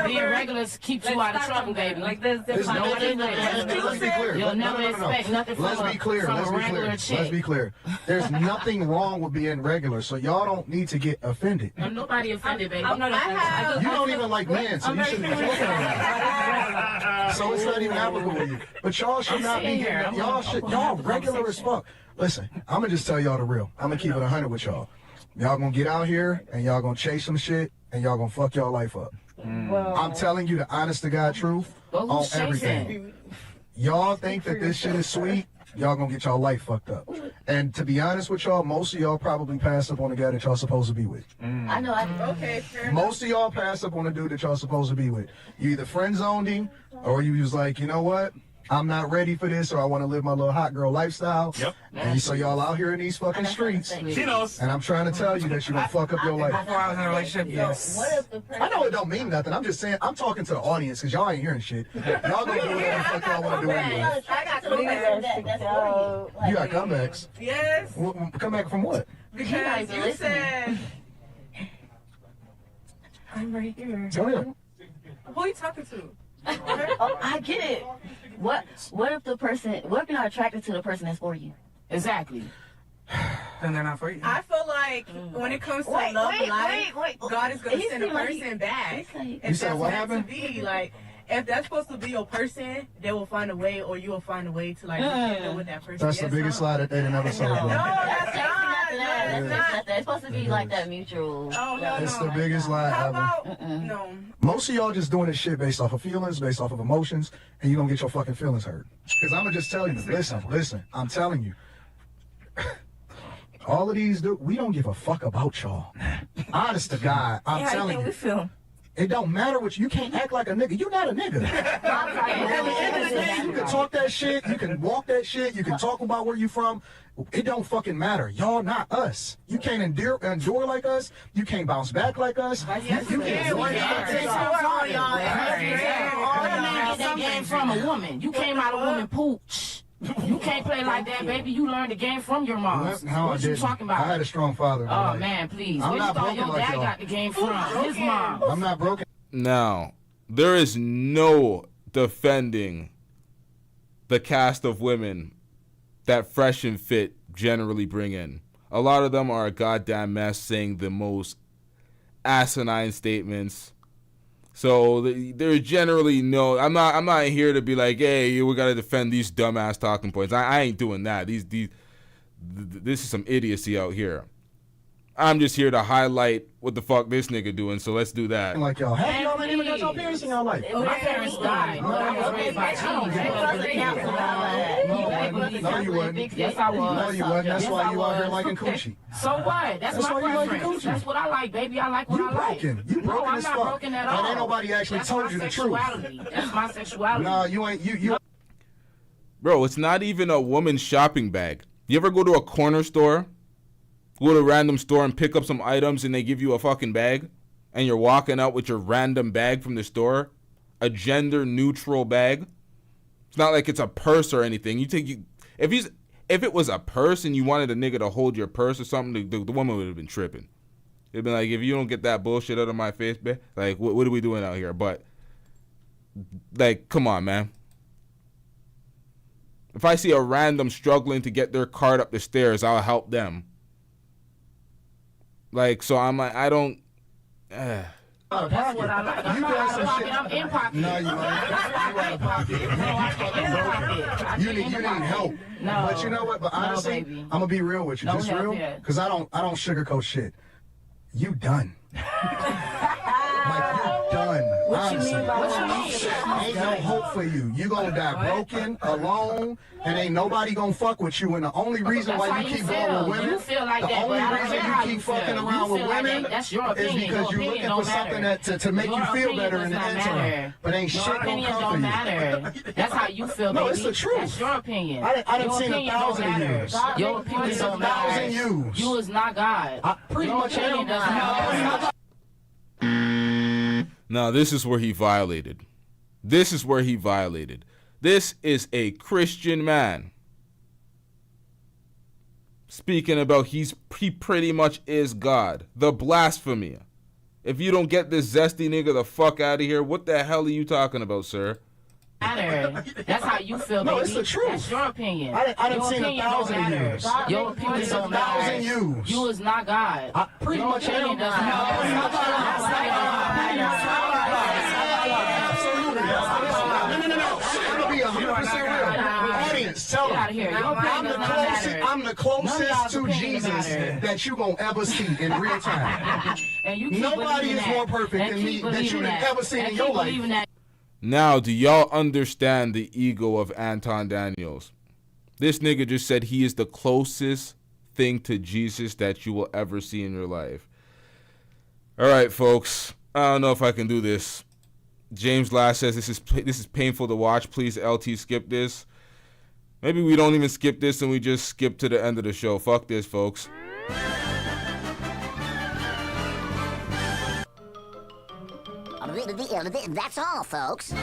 Being regular keeps you out of trouble, baby. Like there's no way. Let's be clear. You'll never expect nothing from a regular chick. Let's be clear. There's nothing wrong with being regular, so y'all don't need to get offended. I'm nobody offended, baby. You don't even like men, so you shouldn't be talking about it. So it's not even applicable to you. But y'all should not be getting, y'all regular as fuck. Listen, I'm gonna just tell y'all the real. I'm gonna keep it 100 with y'all. Y'all gonna get out here and y'all gonna chase some shit and y'all gonna fuck y'all life up. I'm telling you the honest to God truth on everything. Y'all think that this shit is sweet, y'all gonna get y'all life fucked up. And to be honest with y'all, most of y'all probably pass up on the guy that y'all supposed to be with. I know. Okay, fair Most of y'all pass up on the dude that y'all supposed to be with. You either friend zoned him or you was like, you know what? I'm not ready for this, or I want to live my little hot girl lifestyle. Yep. And so y'all out here in these fucking streets. She knows. And I'm trying to tell you that you're going to fuck up your life. Before I was in a relationship, yes. I know it don't mean nothing. I'm just saying, I'm talking to the audience because y'all ain't hearing shit. Y'all going to do whatever the fuck y'all want to do anyway. I got comebacks. You got comebacks? Yes. Come back from what? Because you said. I'm right here. Tell me. Who are you talking to? Oh, I get it. What if you're not attracted to the person that's for you? Exactly. Then they're not for you. I feel like when it comes to love life, God is going to send a person back. You said what happened? To be like, if that's supposed to be your person, they will find a way, or you will find a way to like rekindle with that person. That's the biggest lie that they done ever sold. No, that's not. It's supposed to be like that mutual. Oh, no, It's the biggest lie How ever. about, no. Most of y'all just doing this shit based off of feelings, based off of emotions, and you gonna get your fucking feelings hurt. Because I'm gonna just tell you, listen, I'm telling you. All of these, we don't give a fuck about y'all. Honest to God, I'm telling you. We feel? It don't matter what you can't act like a nigga. You're not a nigga. You can talk that shit, you can walk that shit, you can talk about where you from. It don't fucking matter. Y'all not us. You can't endure like us. You can't bounce back like us. You can't All the man get that game from a woman. You came out of woman pooch. You can't play like that, baby. You learned the game from your mom. What you talking about? I had a strong father. Oh, man, please. I'm Where not you thought broken your like dad y'all. got the game from? His mom. I'm not broken. Now, there is no defending the cast of women that Fresh and Fit generally bring in. A lot of them are a goddamn mess, saying the most asinine statements. So there's generally no. I'm not here to be like, hey, we gotta defend these dumbass talking points. I ain't doing that. This is some idiocy out here. I'm just here to highlight what the fuck this nigga doing. So let's do that. Like y'all, have y'all ain't even got your parents in y'all life? My parents died, but I was raised by cheese. No, you wasn't. Yes, I was. No, you wasn't. That's why you out here liking coochie. So what? That's my why you liking preference. coochie. That's what I like, baby. I like what I like. You No, broken I'm as not fuck. broken at And all. ain't nobody actually That's told my you the truth. sexuality. That's my sexuality. No, you ain't. You. Bro, it's not even a woman's shopping bag. You ever go to a corner store? Go to a random store and pick up some items and they give you a fucking bag? And you're walking out with your random bag from the store? A gender neutral bag? It's not like it's a purse or anything. If it was a purse and you wanted a nigga to hold your purse or something, the woman would have been tripping. It'd been like, if you don't get that bullshit out of my face, man, like, what are we doing out here? But, like, come on, man. If I see a random struggling to get their cart up the stairs, I'll help them. Like, so I'm like, I don't. That's what I like. I'm not out of pocket. I'm in pocket. No, you ain't. You out of pocket. You need help. No. But you know what? But honestly, baby. I'm gonna be real with you. No Just help real, yet. because I don't sugarcoat shit. You done. Like you done. What you Honestly. mean by that? Ain't no hope for you. You gonna die broken, alone, and ain't nobody gonna fuck with you. And the only reason why you keep going with women, You feel like the that, only but I don't reason care you how keep you fucking feel. around You with feel like women that. That's your is opinion. because Your you're opinion looking don't for something matter. to make Your you feel opinion better in does the not interim. matter. But ain't Your shit gonna opinion come don't for you. matter. That's how you feel, No, baby. it's the truth. That's your opinion. I done Your seen opinion 1,000 don't matter. years. Your opinion It's don't 1,000 matter. years. You is not God. I pretty Your much opinion am. does not matter. Now, this is where he violated. This is where he violated. This is a Christian man speaking about he pretty much is God. The blasphemy. If you don't get this zesty nigga the fuck out of here, what the hell are you talking about, sir? That's how you feel, baby. No, it's the truth. That's your opinion. I done Your seen opinion 1,000 don't matter. years. Your opinion It's don't 1,000 matter. years. You is not God. I pretty Your much opinion am. does not Absolutely. No. I'm gonna be 100% real. Audience, tell them. I'm the closest to Jesus that you gonna ever see in real time. Nobody is more perfect than me that you have ever seen in your life. Now, do y'all understand the ego of Anton Daniels? This nigga just said he is the closest thing to Jesus that you will ever see in your life. All right, folks. I don't know if I can do this. James Lass says this is painful to watch. Please, LT, skip this. Maybe we don't even skip this and we just skip to the end of the show. Fuck this, folks. That's all, folks.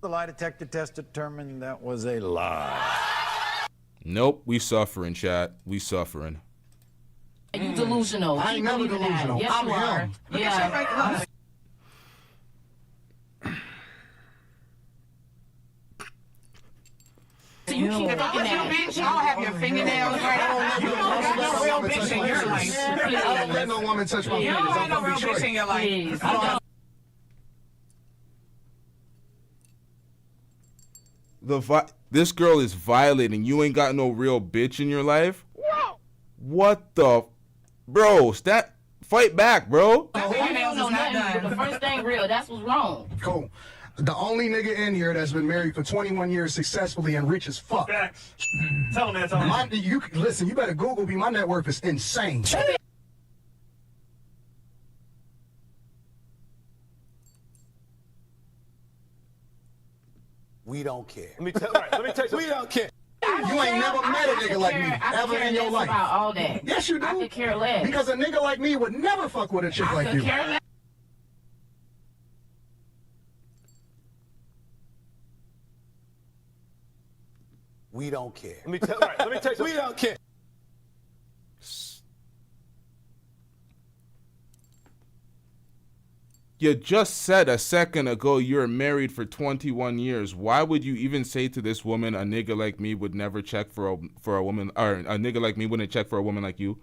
The lie detector test determined that was a lie. Nope, we suffering, chat. We suffering. You delusional. I ain't never delusional. Yes, I'm you are. him. Yeah. So you keep thinking that. Bitch, you don't have your fingernails right. You don't have no real bitch in your life. I don't let no woman touch my You fingers. don't have I'm no from real Detroit. bitch in your life. I don't have This girl is violating. You ain't got no real bitch in your life? What the? Bro, fight back, bro. No, the first thing real, that's what's wrong. Cool. The only nigga in here that's been married for 21 years successfully and rich as fuck. Tell him that. Listen, you better Google me. My net worth is insane. We don't care. Let me tell you. We don't care. You ain't never met a nigga like me ever in your life. About all that. Yes, you do. I could care less. Because a nigga like me would never fuck with a chick like you. Care less. We don't care. Let me tell you. We don't care. You just said a second ago you're married for 21 years. Why would you even say to this woman, a nigga like me would never check for a woman, or a nigga like me wouldn't check for a woman like you?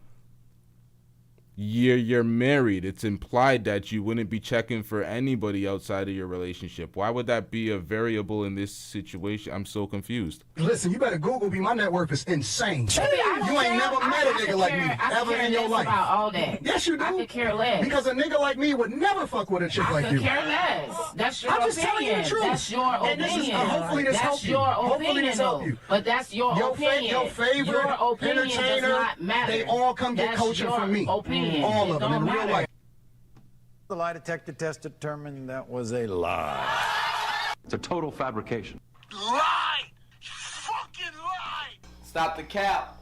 You're married. It's implied that you wouldn't be checking for anybody outside of your relationship. Why would that be a variable in this situation? I'm so confused. Listen, you better Google me. My net worth is insane. You ain't never met a nigga like me ever in your life. About all that. Yes, you do. I could care less. Because a nigga like me would never fuck with a chick like you. I could care less. That's your I'm opinion. just telling you the truth. That's your And opinion. this is, hopefully this helps you. Your Hopefully opinion, this help you. But that's your opinion. Your favorite your opinion entertainer, does not matter. they all come get That's coaching your from me. Opinion. All of them in real life. The lie detector test determined that was a lie. It's a total fabrication. Lie! Fucking lie! Stop the cap.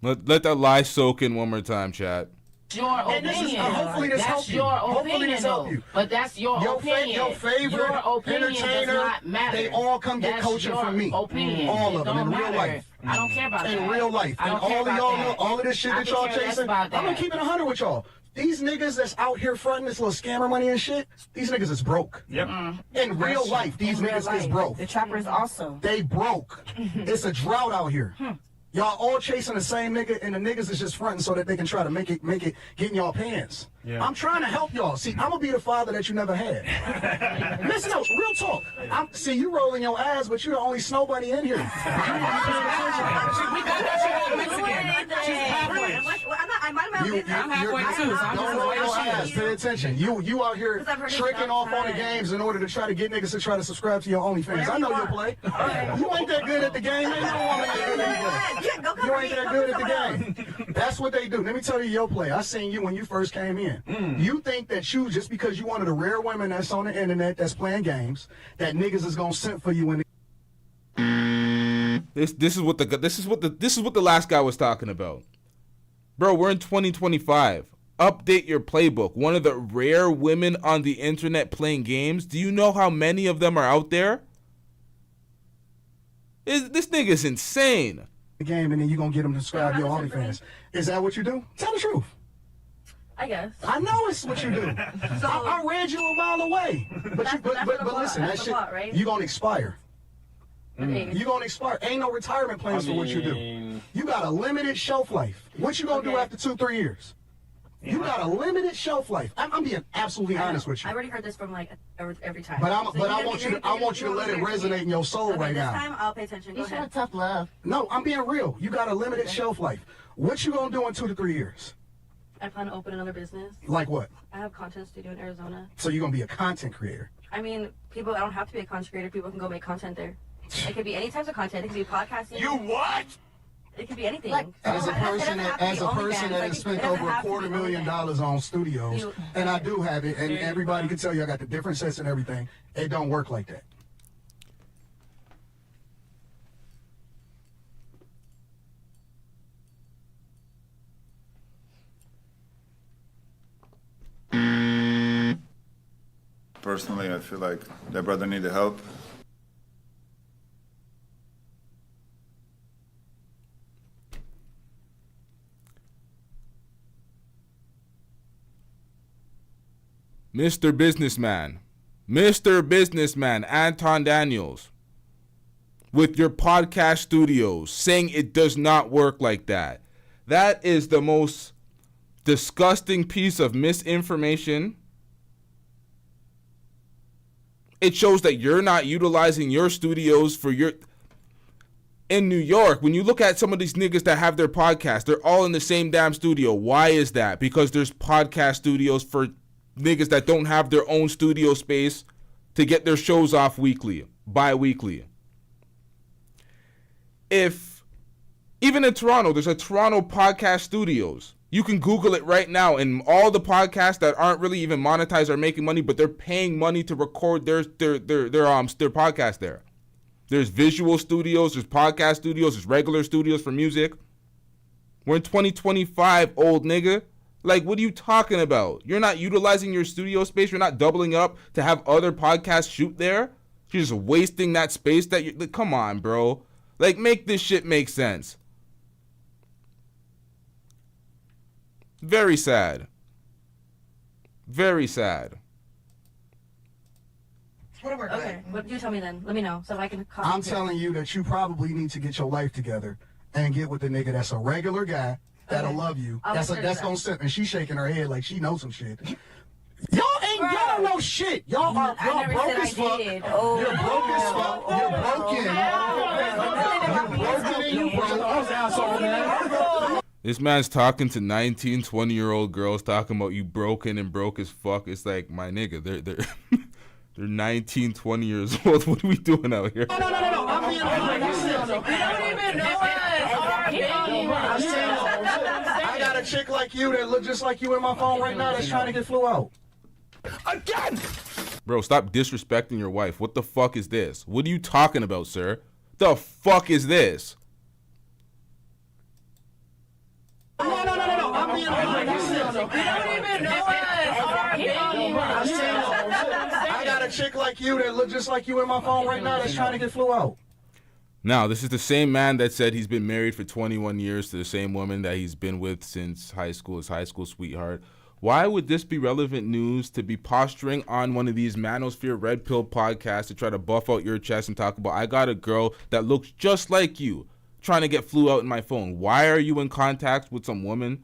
Let that lie soak in one more time, chat. Your opinion. Hopefully this helps you. Your Hopefully opinion, this help you. But that's your opinion. Your favorite your opinion entertainer, does not matter. they all come get That's coaching your from me. Opinion. All It of them in don't real matter. life. I don't care about that. In real life. I And don't care all of about y'all, that. all of this shit I that could y'all care less chasing, about I'm gonna that. keep it 100 with y'all. These niggas that's out here fronting this little scammer money and shit, these niggas is broke. Yep. In real life, these niggas is broke. The trappers also. They broke. It's a drought out here. Y'all all chasing the same nigga, and the niggas is just fronting so that they can try to make it get in y'all pants. Yeah. I'm trying to help y'all. See, I'm gonna be the father that you never had. Listen, no, real talk. See, you rolling your eyes, but you're the only snow bunny in here. We got that shit Mexican. She's halfway. I'm halfway too. So I'm Don't roll your eyes. Pay attention. You out here tricking off on the games in order to try to get niggas to try to subscribe to your OnlyFans. I know you'll play. You ain't that good at the game. Ain't no woman that good at the game. You ain't that good at the game. That's what they do. Let me tell you your play. I seen you when you first came in. You think that you, just because you one of the rare women that's on the internet that's playing games, that niggas is gonna simp for you when This is what the last guy was talking about. Bro, we're in 2025. Update your playbook. One of the rare women on the internet playing games. Do you know how many of them are out there? This nigga's insane. The game, and then you're gonna get them to subscribe your OnlyFans. Is that what you do? Tell the truth. I guess. I know it's what you do. I read you a mile away. But listen, that shit, right? you're gonna expire. You're gonna expire. Ain't no retirement plans for what you do. You got a limited shelf life. What you gonna do after 2-3 years? You got a limited shelf life. I'm being absolutely honest with you. I already heard this from like every time. But I want you to let it resonate in your soul right now. This time I'll pay attention. Go ahead. Tough love. No, I'm being real. You got a limited shelf life. What you gonna do in 2 to 3 years? I plan to open another business. Like what? I have content studio in Arizona. So you're gonna be a content creator. I mean, I don't have to be a content creator. People can go make content there. It could be any types of content. It could be podcasting. You what? It could be anything. As a person that has spent over $250,000 on studios, and I do have it, and everybody can tell you I got the different sets and everything. It don't work like that. Personally, I feel like that brother needed help. Mr. Businessman, Anton Daniels, with your podcast studios, saying it does not work like that. That is the most disgusting piece of misinformation. It shows that you're not utilizing your studios for your... In New York, when you look at some of these niggas that have their podcasts, they're all in the same damn studio. Why is that? Because there's podcast studios for niggas that don't have their own studio space to get their shows off weekly, bi-weekly. Even in Toronto, there's a Toronto podcast studios. You can Google it right now, and all the podcasts that aren't really even monetized are making money, but they're paying money to record their podcast there. There's visual studios, there's podcast studios, there's regular studios for music. We're in 2025, old nigga. Like, what are you talking about? You're not utilizing your studio space. You're not doubling up to have other podcasts shoot there. You're just wasting that space that you... Come on, bro. Like, make this shit make sense. Very sad. Very sad. Okay, what you tell me then? Let me know so I can... I'm telling you that you probably need to get your life together and get with the nigga that's a regular guy that'll love you. That's gonna sit, and she's shaking her head like she knows some shit. Y'all don't know shit. Y'all broke as fuck. You're broke as fuck. You're broken. You're broke. This man's talking to 19, 20-year-old girls talking about you broken and broke as fuck. It's like, my nigga, they're 19, 20 years old. What are we doing out here? No. I'm being I got a chick like you that look just like you in my phone right now that's trying to get flew out. Again! Bro, stop disrespecting your wife. What the fuck is this? What are you talking about, sir? The fuck is this? No. I'm being I got a chick like you that look just like you in my phone right now that's trying to get flew out. Now, this is the same man that said he's been married for 21 years to the same woman that he's been with since high school, his high school sweetheart. Why would this be relevant news to be posturing on one of these Manosphere Red Pill podcasts to try to buff out your chest and talk about, I got a girl that looks just like you trying to get flew out in my phone? Why are you in contact with some woman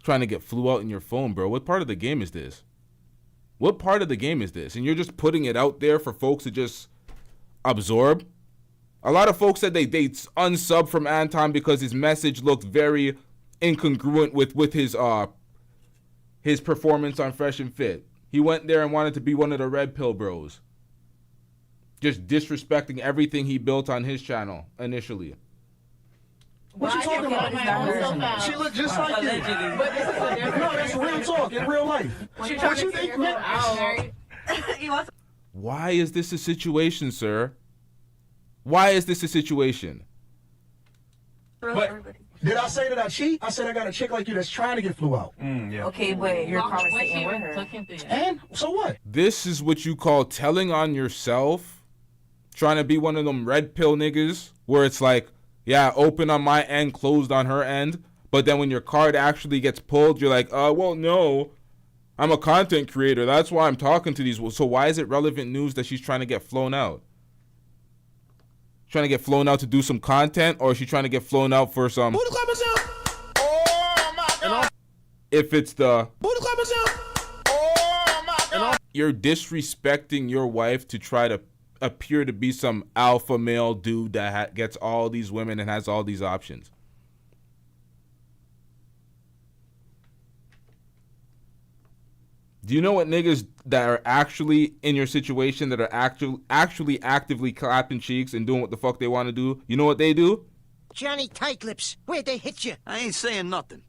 trying to get flew out in your phone, bro? What part of the game is this? What part of the game is this? And you're just putting it out there for folks to just absorb? A lot of folks said they unsub from Anton because his message looked very incongruent with his performance on Fresh and Fit. He went there and wanted to be one of the Red Pill bros. Just disrespecting everything he built on his channel initially. What you talking about? She looked just like you. But this is a different... No, that's real talk in real life. What you think, man? Why is this a situation, sir? Why is this a situation? But did I say that I cheat? I said I got a chick like you that's trying to get flew out. Yeah. Okay, but you're conversating with her. And so what? This is what you call telling on yourself trying to be one of them red pill niggas where it's like, yeah, open on my end, closed on her end. But then when your card actually gets pulled, you're like, well, no, I'm a content creator. That's why I'm talking to these. So why is it relevant news that she's trying to get flown out? Trying to get flown out to do some content, or is she trying to get flown out for some? If it's the you're disrespecting your wife to try to appear to be some alpha male dude that gets all these women and has all these options. Do you know what niggas that are actually in your situation, that are actually actively clapping cheeks and doing what the fuck they want to do? You know what they do? Johnny Tight Lips, where'd they hit you? I ain't saying nothing.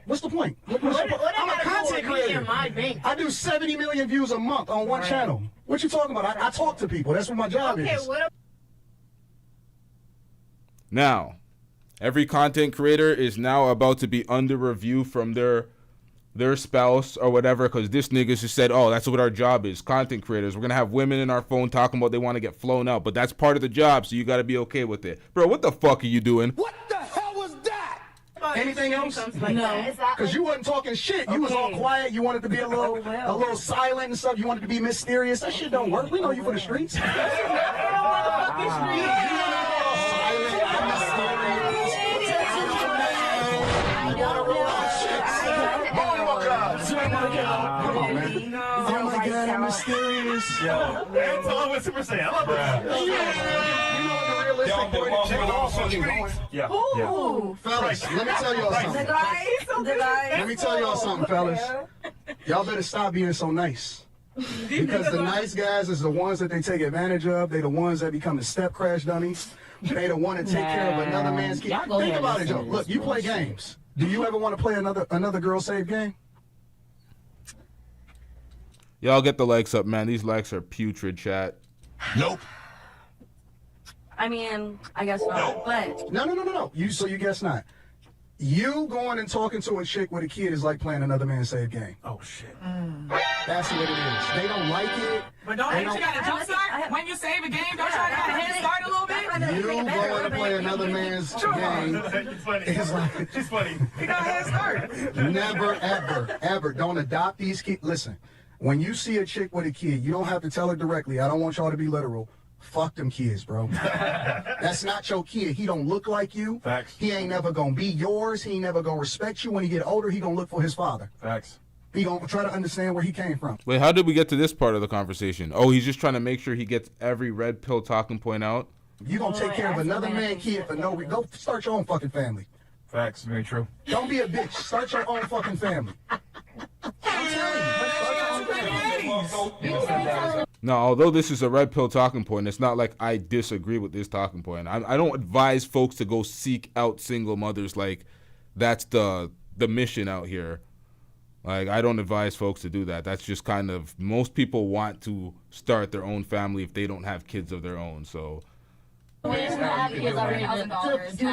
What's the point? I'm a content creator. I do 70 million views a month on one channel. What you talking about? I talk to people. That's what my job is. Now, every content creator is now about to be under review from their spouse or whatever, because this nigga just said, oh, that's what our job is, content creators. We're going to have women in our phone talking about they want to get flown out, but that's part of the job, so you got to be okay with it. Bro, what the fuck are you doing? What the hell was that? Anything else? Like no, because you wasn't talking shit. You was all quiet. You wanted to be a little silent and stuff. You wanted to be mysterious. That shit don't work. We know you for the streets. Oh my God, I'm mysterious. Yo, that's all with Super Saiyan. I love that. You know what the realistic point is? Yeah. Fellas, let me tell y'all something. Let me tell y'all something, fellas. Y'all better stop being so nice. Because the nice guys is the ones that they take advantage of. They the ones that become the step crash dummies. They the one to take care of another man's kid. Think about it, Joe. Look, you play games. Do you ever want to play another girl save game? Y'all get the likes up, man. These likes are putrid, chat. Nope. I mean, I guess not, but... No. So you guess not. You going and talking to a chick with a kid is like playing another man's save game. Oh, shit. That's what it is. They don't like it. But don't you got to jumpstart? When you save a game, don't you got to head start a little bit? You going to play another man's game. She's funny. She's funny. You got a head start. Never, ever don't adopt these kids. Listen, when you see a chick with a kid, you don't have to tell her directly. I don't want y'all to be literal. Fuck them kids, bro. That's not your kid. He don't look like you. Facts. He ain't never gonna be yours. He ain't never gonna respect you. When he get older, he gonna look for his father. Facts. He gonna try to understand where he came from. Wait, how did we get to this part of the conversation? Oh, he's just trying to make sure he gets every red pill talking point out. You gonna take care of another man kid for no reason. Go start your own fucking family. Facts. Very true. Don't be a bitch. Start your own fucking family. Now, although this is a red pill talking point, it's not like I disagree with this talking point. I don't advise folks to go seek out single mothers. Like, that's the mission out here. Like, I don't advise folks to do that. That's just kind of, most people want to start their own family if they don't have kids of their own. So Do the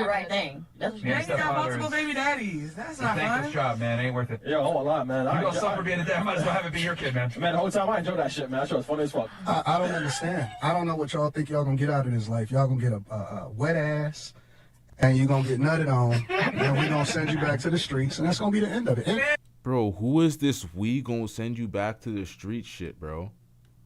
right thing. That's You got multiple baby daddies. That's not fun. job, man. Ain't worth it. Yo, a lot, man. You gonna suffer being a dad. Might as well have it be your kid, man. Man, the whole time I enjoyed that shit, man. That shit was funny as fuck. I don't understand. I don't know what y'all think y'all gonna get out of this life. Y'all gonna get a wet ass, and you gonna get nutted on, and we gonna send you back to the streets, and that's gonna be the end of it. bro, who is this we gonna send you back to the street shit, bro?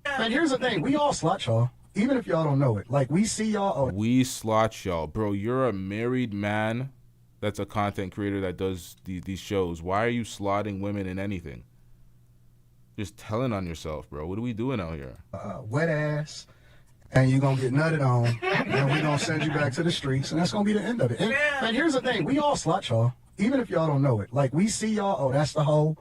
And here's the thing, we all slut y'all. Even if y'all don't know it. Like, we see y'all. We slot y'all. Bro, you're a married man that's a content creator that does these shows. Why are you slotting women in anything? Just telling on yourself, bro. What are we doing out here? Wet ass, and you're going to get nutted on, and we're going to send you back to the streets, and that's going to be the end of it. And here's the thing, we all slut y'all. Even if y'all don't know it. Like, we see y'all, oh, that's the hoe.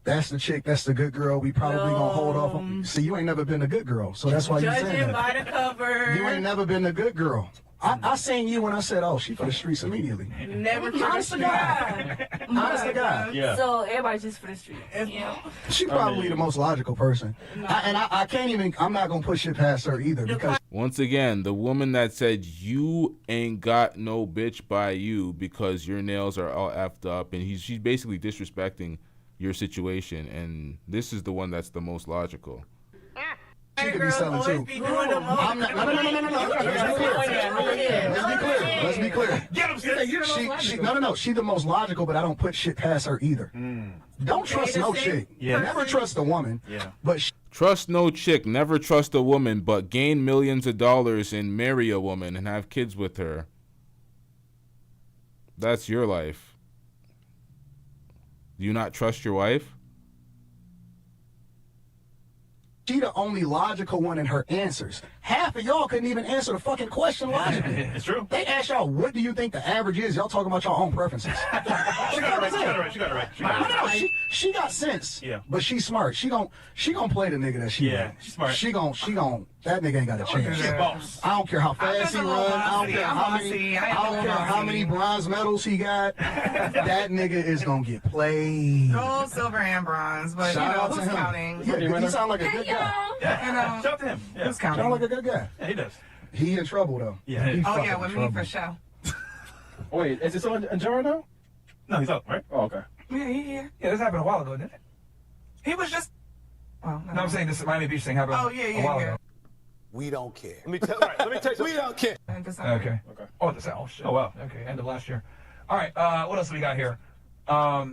That's the chick, that's the good girl. We probably gonna hold off on. See, you ain't never been a good girl, so that's why you saying that. Judging by the cover. You ain't never been a good girl. I seen you when I said, oh, she for the streets immediately. Never for the streets. Honest to God. Yeah. So everybody's just for the streets. Yeah. She probably the most logical person. I can't even, I'm not gonna push it past her either because. Once again, the woman that said you ain't got no bitch by you because your nails are all effed up, and she's basically disrespecting your situation, and this is the one that's the most logical. She could be selling too. I'm not, no. Let's be clear. Get him, sis. No. She's the most logical, but I don't put shit past her either. Don't trust no chick. Never trust a woman. But trust no chick. Never trust a woman, but gain millions of dollars and marry a woman and have kids with her. That's your life. Do you not trust your wife? she the only logical one in her answers. Half of y'all couldn't even answer the fucking question logically. It's true. They asked y'all, what do you think the average is? Y'all talking about your own preferences. She got it right. She got sense. Yeah. But she's smart. She gon' play the nigga that she want. She's smart. She gon' that nigga ain't got a chance. She's boss. I don't care how fast he runs. I don't care how many bronze medals he got. That nigga is gonna get played. Gold, silver, and bronze. But Shout out who's to him. counting? Yeah, he sound like a good guy. Shout out to him. Yeah. Who's counting? Sound like a good guy. Yeah, he does. He in trouble though. Yeah. He Oh yeah, fucking with trouble. me for sure. Wait, is it still in jar now? No, he's up, right? Oh, okay. Yeah, he here. Yeah, this happened a while ago, didn't it? He was just. Well, No, I'm saying this Miami Beach thing happened Oh, a yeah, while yeah. ago. We don't care. Let me tell you. We don't care. Okay. Oh, shit. Oh, wow. Okay, end of last year. All right, what else do we got here?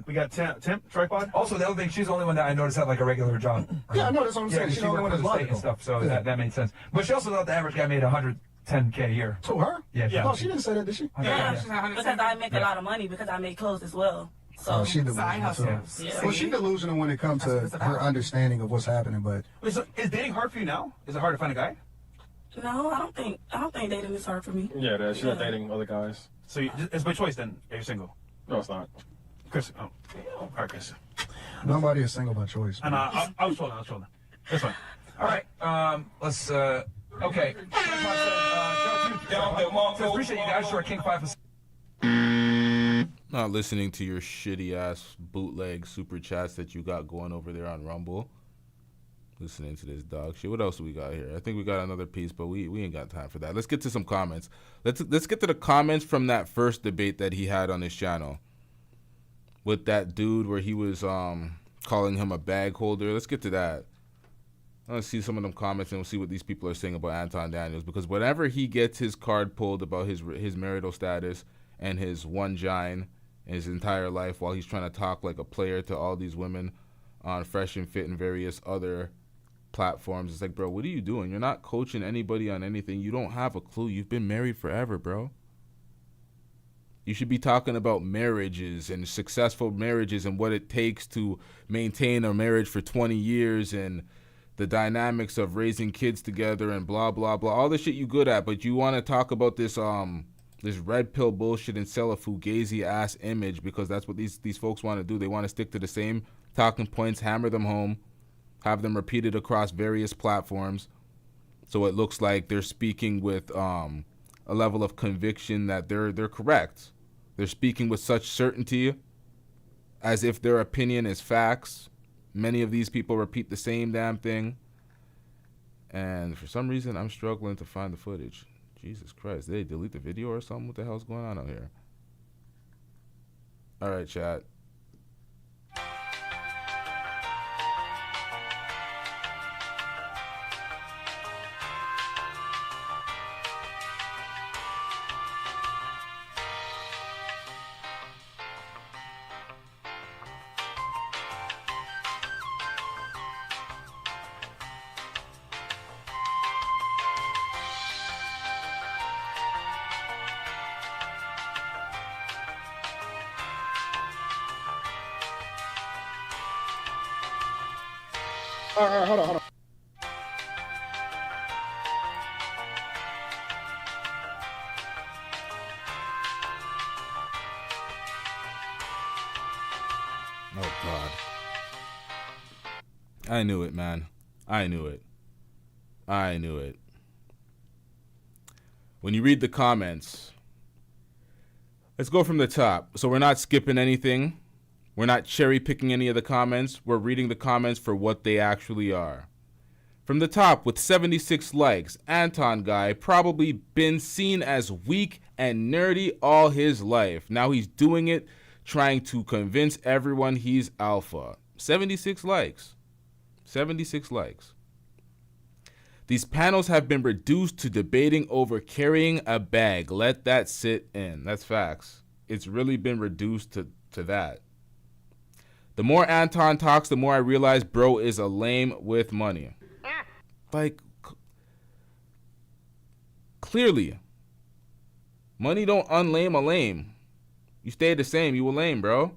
We got Tim, tripod. Also, the other thing, she's the only one that I noticed had like a regular job. Yeah, I know, that's what I'm saying. She She's the only worked one for the that's state and logical. stuff, so Yeah. that made sense. But she also thought the average guy made 110K a year. To her? Yeah. No, she didn't say that, did she? Yeah. Because I make a lot of money because I make clothes as well. So, She delusional too. Well, she delusional when it comes to her understanding of what's happening, but Wait, so is dating hard for you now? Is it hard to find a guy? No, I don't think dating is hard for me. Yeah, she's not dating other guys. So it's by choice then? Are you single? No, it's not. Chris, all right, Chris. nobody is single by choice. And I was trolling. This one. All right, let's, okay. So appreciate you guys for King 5 for Not listening to your shitty ass bootleg super chats that you got going over there on Rumble. Listening to this dog shit. What else do we got here? I think we got another piece, but we ain't got time for that. Let's get to some comments. Let's get to the comments from that first debate that he had on his channel with that dude where he was calling him a bag holder. Let's get to that. Let's see some of them comments and we'll see what these people are saying about Anton Daniels, because whenever he gets his card pulled about his marital status and his one gine in his entire life while he's trying to talk like a player to all these women on Fresh and Fit and various other platforms, it's like, bro, what are you doing? You're not coaching anybody on anything. You don't have a clue. You've been married forever, bro. You should be talking about marriages and successful marriages and what it takes to maintain a marriage for 20 years and the dynamics of raising kids together and blah, blah, blah. All the shit you good at, but you want to talk about this red pill bullshit and sell a fugazi-ass image because that's what these folks want to do. They want to stick to the same talking points, hammer them home, have them repeated across various platforms so it looks like they're speaking with a level of conviction that they're correct. They're speaking with such certainty as if their opinion is facts. Many of these people repeat the same damn thing. And for some reason, I'm struggling to find the footage. Jesus Christ. Did they delete the video or something? What the hell's going on out here? All right, chat. All right, hold on. Oh, God. I knew it, man. I knew it. When you read the comments, let's go from the top. So we're not skipping anything. We're not cherry picking any of the comments. We're reading the comments for what they actually are. From the top with 76 likes, Anton guy probably been seen as weak and nerdy all his life. Now he's doing it trying to convince everyone he's alpha. 76 likes. 76 likes. These panels have been reduced to debating over carrying a bag. Let that sit in. That's facts. It's really been reduced to that. The more Anton talks, the more I realize bro is a lame with money. Like, clearly, money don't unlame a lame. You stay the same, you a lame, bro.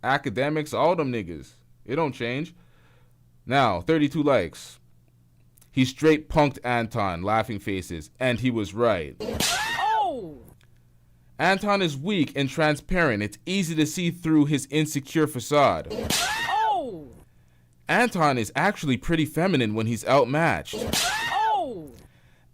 Academics, all them niggas. It don't change. Now, 32 likes. He straight punked Anton, laughing faces, and he was right. Oh! Anton is weak and transparent. It's easy to see through his insecure facade. Oh! Anton is actually pretty feminine when he's outmatched. Oh!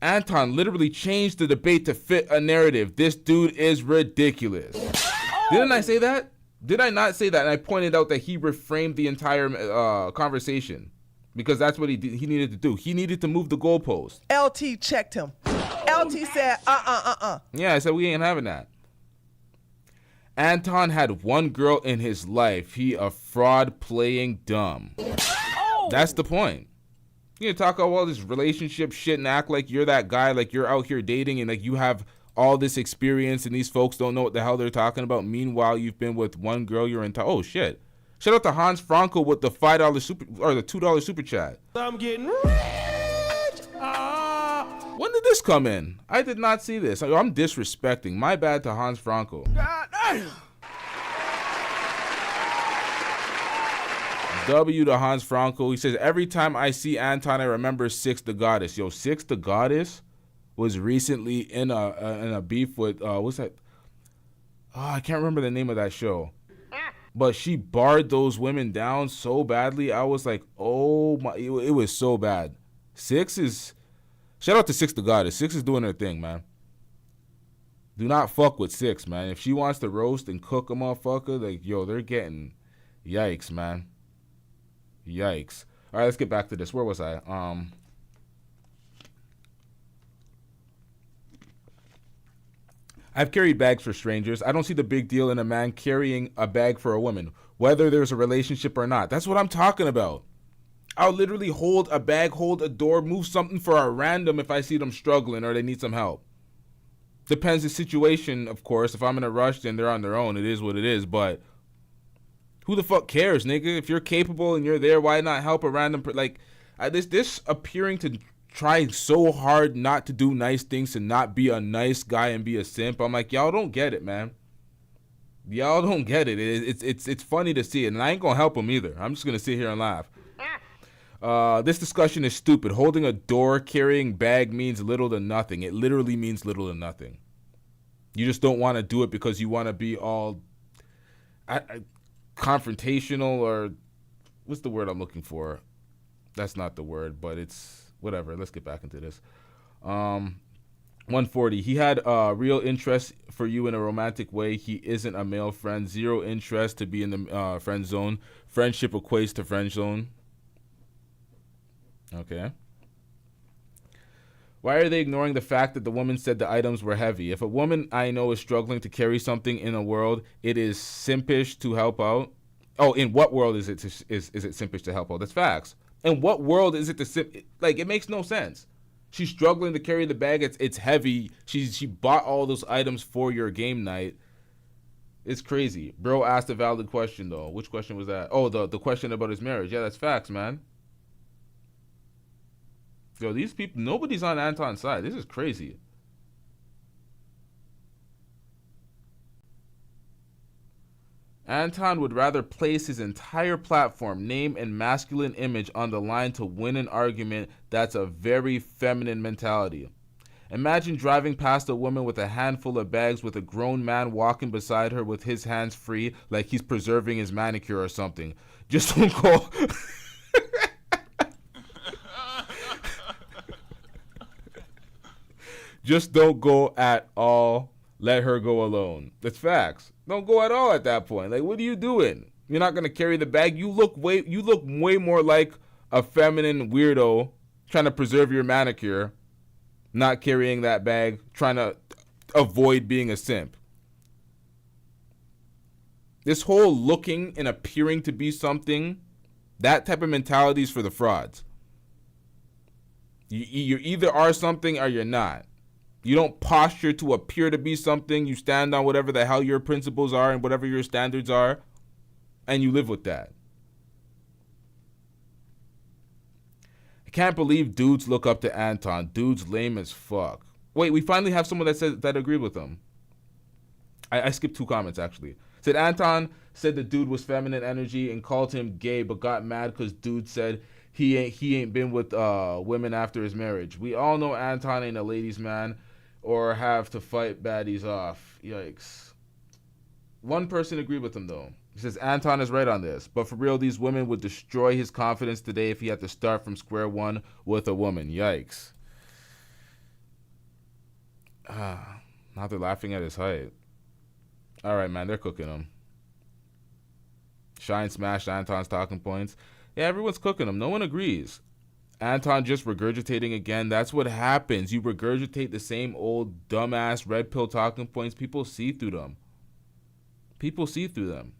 Anton literally changed the debate to fit a narrative. This dude is ridiculous. Oh! Didn't I say that? Did I not say that? And I pointed out that he reframed the entire conversation. Because that's what he needed to do. He needed to move the goalpost. LT checked him. LT said, Yeah, I said we ain't having that. Anton had one girl in his life. He a fraud playing dumb. Oh. That's the point. You talk about all this relationship shit and act like you're that guy, like you're out here dating and like you have all this experience and these folks don't know what the hell they're talking about. Meanwhile, you've been with one girl your entire... Oh, shit. Shout out to Hans Franco with the $5 super or the $2 super chat. I'm getting rich. When did this come in? I did not see this. I'm disrespecting. My bad to Hans Franco. God damn. W to Hans Franco. He says, every time I see Anton, I remember Six the Goddess. Yo, Six the Goddess was recently in a beef with what's that? Oh, I can't remember the name of that show. But she barred those women down so badly. I was like, oh my, it was so bad. Six is, shout out to Six the Goddess. Six is doing her thing, man. Do not fuck with Six, man. If she wants to roast and cook a motherfucker, like, yo, they're getting, yikes, man. Yikes. All right, let's get back to this. Where was I? I've carried bags for strangers. I don't see the big deal in a man carrying a bag for a woman, whether there's a relationship or not. That's what I'm talking about. I'll literally hold a bag, hold a door, move something for a random if I see them struggling or they need some help. Depends the situation, of course. If I'm in a rush, then they're on their own. It is what it is, but who the fuck cares, nigga? If you're capable and you're there, why not help a random this appearing to try so hard not to do nice things, to not be a nice guy and be a simp. I'm like, y'all don't get it, man. Y'all don't get it. It's funny to see it, and I ain't gonna help them either. I'm just gonna sit here and laugh. This discussion is stupid. Holding a door carrying bag means little to nothing. It literally means little to nothing. You just don't want to do it because you want to be all confrontational, or what's the word I'm looking for? That's not the word, but it's whatever. Let's get back into this. 140. He had real interest for you in a romantic way. He isn't a male friend. Zero interest to be in the friend zone. Friendship equates to friend zone. Okay. Why are they ignoring the fact that the woman said the items were heavy? If a woman I know is struggling to carry something in a world, it is simpish to help out. Oh, in what world is it simpish to help out? That's facts. In what world is it it makes no sense. She's struggling to carry the bag. It's heavy. She bought all those items for your game night. It's crazy. Bro asked a valid question though. Which question was that? Oh, the question about his marriage. Yeah, that's facts, man. Yo, these people, nobody's on Anton's side. This is crazy. Anton would rather place his entire platform, name, and masculine image on the line to win an argument. That's a very feminine mentality. Imagine driving past a woman with a handful of bags with a grown man walking beside her with his hands free like he's preserving his manicure or something. Just don't go... Just don't go at all. Let her go alone. That's facts. Don't go at all at that point. Like, what are you doing? You're not gonna carry the bag. You look way more like a feminine weirdo trying to preserve your manicure, not carrying that bag, trying to avoid being a simp. This whole looking and appearing to be something, that type of mentality is for the frauds. You either are something or you're not. You don't posture to appear to be something. You stand on whatever the hell your principles are and whatever your standards are, and you live with that. I can't believe dudes look up to Anton. Dude's lame as fuck. Wait, we finally have someone that said that agreed with him. I skipped 2 comments actually. Said Anton said the dude was feminine energy and called him gay, but got mad because dude said he ain't been with women after his marriage. We all know Anton ain't a ladies' man or have to fight baddies off. Yikes. One person agreed with him though. He says Anton is right on this, but for real, these women would destroy his confidence today if he had to start from square one with a woman. Yikes. Now they're laughing at his height. All right, man, they're cooking him. Shine smashed Anton's talking points. Yeah, everyone's cooking him. No one agrees. Anton just regurgitating again. That's what happens. You regurgitate the same old dumbass red pill talking points. People see through them. People see through them.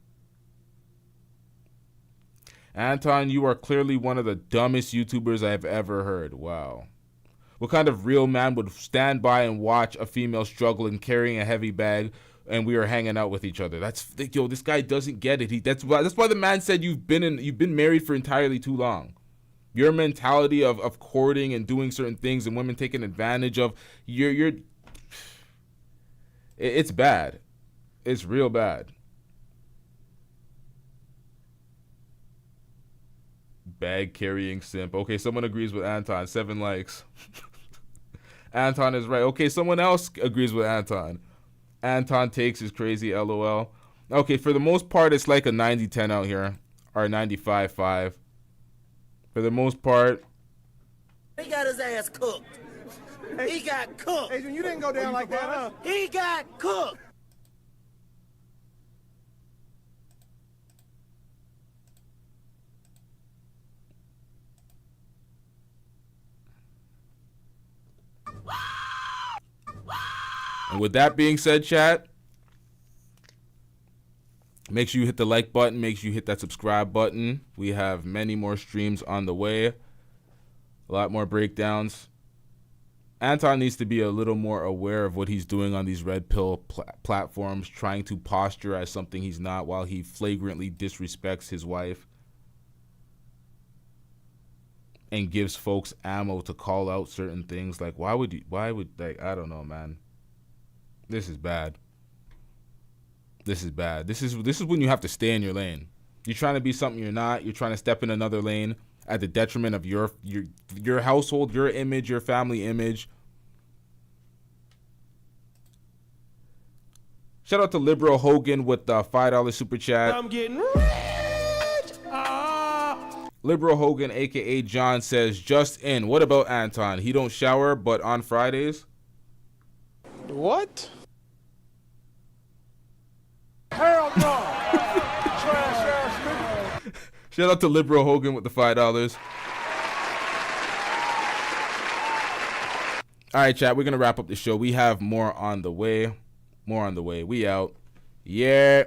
Anton, you are clearly one of the dumbest YouTubers I've ever heard. Wow. What kind of real man would stand by and watch a female struggle and carrying a heavy bag and we are hanging out with each other? This guy doesn't get it. That's why the man said you've been married for entirely too long. Your mentality of courting and doing certain things and women taking advantage of it's bad. It's real bad. Bag carrying simp. Okay, someone agrees with Anton. 7 likes. Anton is right. Okay, someone else agrees with Anton. Anton takes his crazy LOL. Okay, for the most part, it's like a 90-10 out here. Or 95-5. For the most part. He got his ass cooked. He got cooked. Adrian, you didn't go down like that, huh? He got cooked. And with that being said, chat, make sure you hit the like button. Make sure you hit that subscribe button. We have many more streams on the way. A lot more breakdowns. Anton needs to be a little more aware of what he's doing on these red pill platforms, trying to posture as something he's not while he flagrantly disrespects his wife and gives folks ammo to call out certain things. Like, why would I don't know, man. This is bad. This is bad. This is when you have to stay in your lane. You're trying to be something you're not. You're trying to step in another lane at the detriment of your household, your image, your family image. Shout out to Liberal Hogan with the $5 super chat. I'm getting rich. Liberal Hogan, aka John, says, just in. What about Anton? He don't shower, but on Fridays? What? Hell no. Trash ass nigga. Shout out to Liberal Hogan with the $5. All right, chat, we're going to wrap up the show. We have more on the way. More on the way. We out. Yeah.